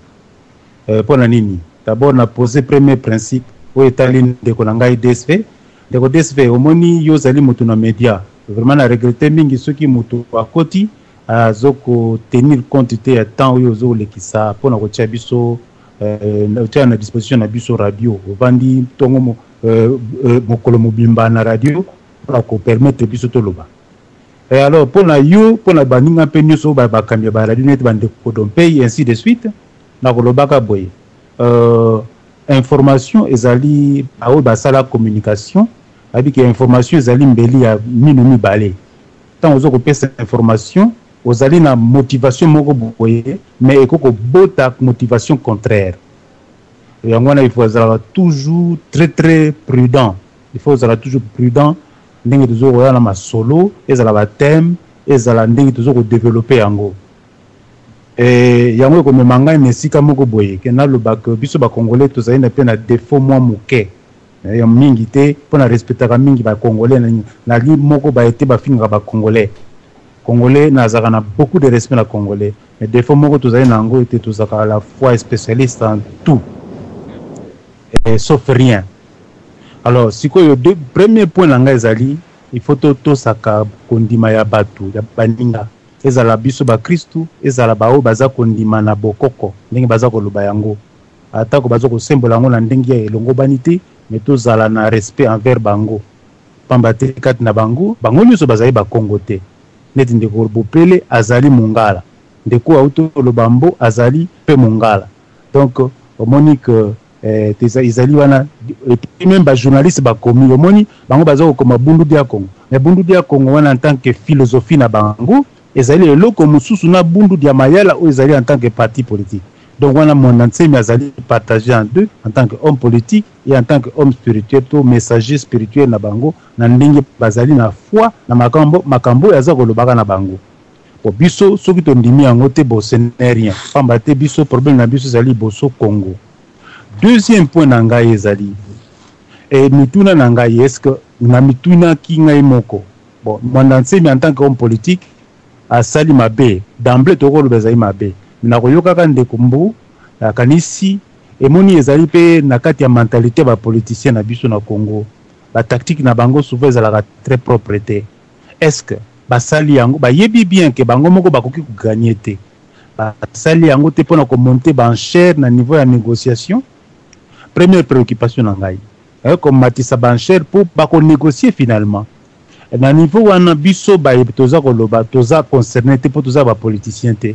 Pour na nini? D'abord na poser premier principe o etali ndeko na ngai DSV. Ndeko DSV omoni yo zali mutu na media. Vraiment na regretter mingi soki mutu akoti azoko tenir compte te ya temps oyo zo lekisa pona ko tia biso na disposition na biso radio ovandi tongo mokolo mobimba na radio pour ko permettre biso to loba. Et alors pona yo pona baninga pe nyuso ba bakamya ba radio net bande ko dompe ainsi de suite na ko lobaka boye information ezali awo basala communication avec information ezali mbeli ya minu mibale tant ozo ko pesa information ozali na motivation moko boye mais ekoko bota motivation contraire yango na il faut être toujours très prudent, il faut être toujours prudent ndenge tozo ko na masolo ezala ba thème ezala ndenge tozo ko développer yango yango ko memanga nesika moko boye ke na lobaka biso ba congolais tozali na pe na défaut moi muke ya mingi te pona respectaka mingi ba congolais na li moko ba été ba finga ba congolais nazaka na beaucoup de respect na congolais mais des fois moko tozali na ngo te tozaka à la fois spécialiste en tout sauf rien. Alors sikoyo deux premier point na ngai ezali il faut to saka kondima ya batu ya baninga ezala biso ba Kristu ezala bao baza kondima na bokoko ndenge baza koloba yango atako baza ko sembola ngo na ndenge ya elongo banité mais tozala na respect envers bango pamba te kati na bango nyonso bazali ba Kongo te neti ndeko Bopele azali mongala ndeko auto lobambo azali pe mongala donc omonique ezali wana même ba journaliste ba komi omoni bango baza ko koma bundu dia Congo mais bundu dia Congo wana en tant que philosophie na bango ezali eloko mususu na bundu dia mayala o ezali en tant que parti politique. Donc on a mon enseigne azali partagé en deux en tant qu'homme politique et en tant qu'homme spirituel, tout messager spirituel na bango na ndenge bazali na foi na makambo yaza kolobaka na bango. Po biso soki to ndimi yango te bo ce n'est rien. Pamba te biso problème na biso zali boso Congo. Deuxième point na ngai ezali mituna na ngai est-ce que na mituna ki ngai moko. Bon, mon enseigne en tant qu'homme politique asali mabe d'emblée tokoloba ezali mabe nakoyokaka ndeko mbu kanisi emoni ezali pe na kati ya mentalité ba politicien na biso na Congo ba tactique na bango souvent ezalaka très propreté. Est-ce que basali yango bayebi bien que bango moko bakoki ko gagner te basali yango te pona ko monter ba enchère na niveau ya négociation? Première préoccupation na ngai comme matisa ba enchère pour ba ko négocier finalement na niveau wana biso ba toza koloba toza concerné te po toza ba politicien te.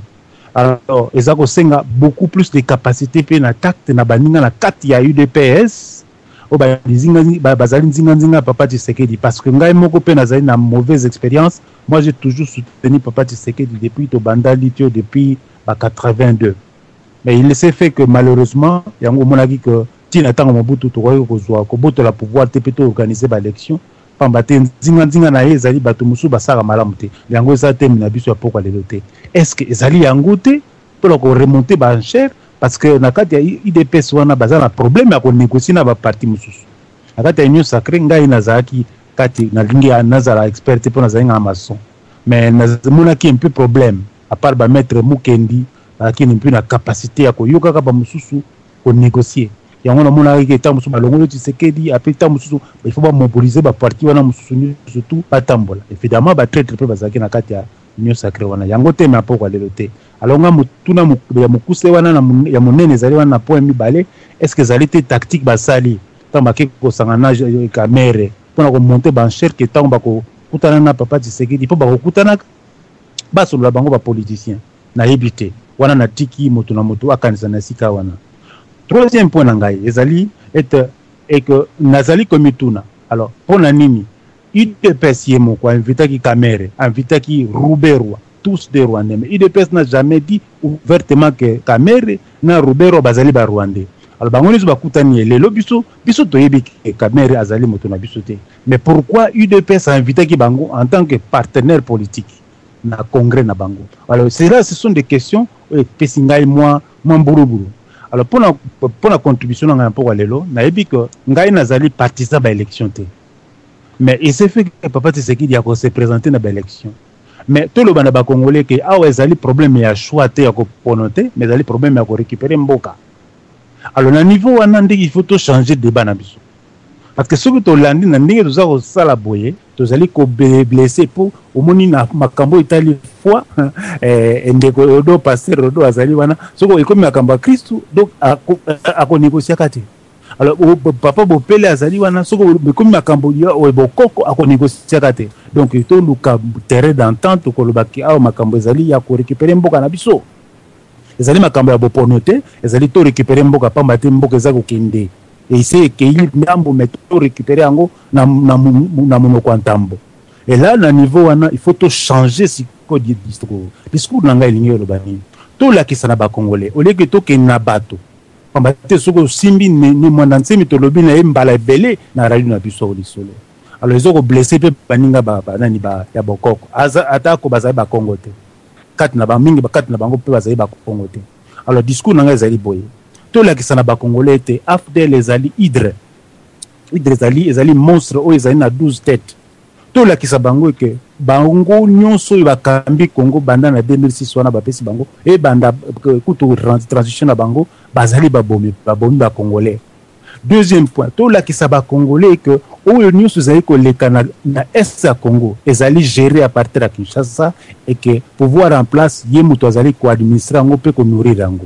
Alors ezako senga beaucoup plus de capacité pe na tact na baninga na kati ya UDPS o ba zinga bazali nzinga Papa Tshisekedi parce que ngai moko pe nazali na mauvaise expérience. Moi j'ai toujours soutenu Papa Tshisekedi depuis to banda litio depuis 82. Mais il s'est fait que malheureusement yango monaki que tina tango Mobutu to ko kozwa ko boto la pouvoir te pe to organiser ba élection pambate nzinga na ezali bato musu basaka malamu te yango eza te na biso ya poko lelo te. Est-ce que ezali yango te pour ko remonter ba enchère parce que na kati ya IDPS wana baza na problème ya ko négocier na ba parti mususu na kati ya union sacrée ngai nazaki kati na lingi ya nazala expert pour nazali na maçon mais nazamona ki un peu problème à part ba maître Mukendi lakini mpi na capacité ya ko yoka ka ba mususu ko négocier yango na mona ki ta mususu balongolo Tshisekedi après ta mususu il faut ba mobiliser ba parti wana mususu surtout batambola évidemment ba traître pe bazaki na kati ya union sacrée wana yango te mais poko lelo te. Alors nga mutuna ya mukuse wana na ya monene zali wana na point mibale est-ce que zali te tactique basali tamba ke ko sangana kamere pona ko monter ba enchère que tamba ko kutana na Papa Tshisekedi po ba ko kutana ba solo bango ba politicien na yebite wana na tiki moto na moto akanisa na sika wana. Troisième point ngai ezali et que nazali komituna alors pona nini UDPS yemo ko invitaki kamere invitaki Ruberwa tous des Rwandais. Mais IDPS n'a jamais dit ouvertement que Kamere na Rubero bazali ba Rwandais. Alors bango nizo bakutani lelo biso toyebi que Kamere azali moto na biso te. Mais pourquoi UDPS a invité ki bango en tant que partenaire politique na congrès na bango? Alors c'est là, ce sont des questions pesingai moi mburuburu. Alors pour la contribution na pour lelo na yebi que ngai nazali partisan ba élection te. Mais il s'est fait que Papa Tshisekedi a se présenter na ba élection. Mais tout le monde congolais que ah ouais zali problème ya choix te ya ko ponoter mais zali problème ya ko récupérer mboka. Alors na niveau wana ndiki il faut to changer débat na biso parce que ce que to landi na ndenge toza ko sala boye tozali ko blesser pour omoni na makambo itali foi ndeko do pasteur do azali wana soko ekomi makambo ya Kristo donc ako négocier kati. Alors papa bopele azali wana soko ekomi makambo ya bokoko ako négocier kati. Donc to luka terrain d'entente ko lobaki aw makambo ezali ya ko récupérer mboka na biso ezali makambo ya boponote ezali to récupérer mboka pamba te mboka ezako kende et c'est que il ndambo mais to récupérer yango na monoko ntambo. Et là na niveau wana il faut to changer ce code discours na ngai lingi lobani to la kisana ba congolais au lieu que to ke na bato pamba te soko simbi ni mwana nsemi to lobi na mbala belé na radio na biso lisolo. Alors ils ont blessé pe baninga ba nani ba ya bokoko atako bazali ba Congo te kat na ba mingi ba kat na bango pe bazali ba Congo te. Alors discours nanga ezali boye to la kisana ba congolais te afdel ezali hydre ezali monstre o ezali na 12 têtes to la kisabango ke bango nyonso ba kambi Congo banda na 2006 wana ba pesi bango e banda kuto transition na bango bazali ba bomi ba congolais. Deuxième point, tout là qui s'aba congolais que au nous sous ko le Canada na est à Congo ezali géré à partir de Kinshasa et que pouvoir en place yemuto azali ko administrer ngo pe ko nourrir ngo.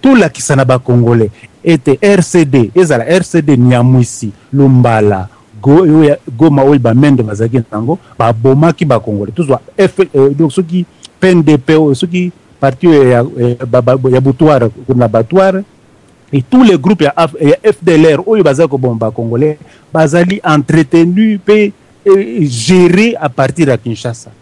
Tout là qui s'aba congolais était RCD ezala RCD Nyamwisi Lumbala Goma oil ba mende bazaki ngo ba bomaki ba congolais tout soit donc ceux qui PNDP ceux qui parti ya Butoir na Batoire et tous les groupes ya FDLR oyo bazako bomba congolais bazali entretenu pe géré à partir de Kinshasa.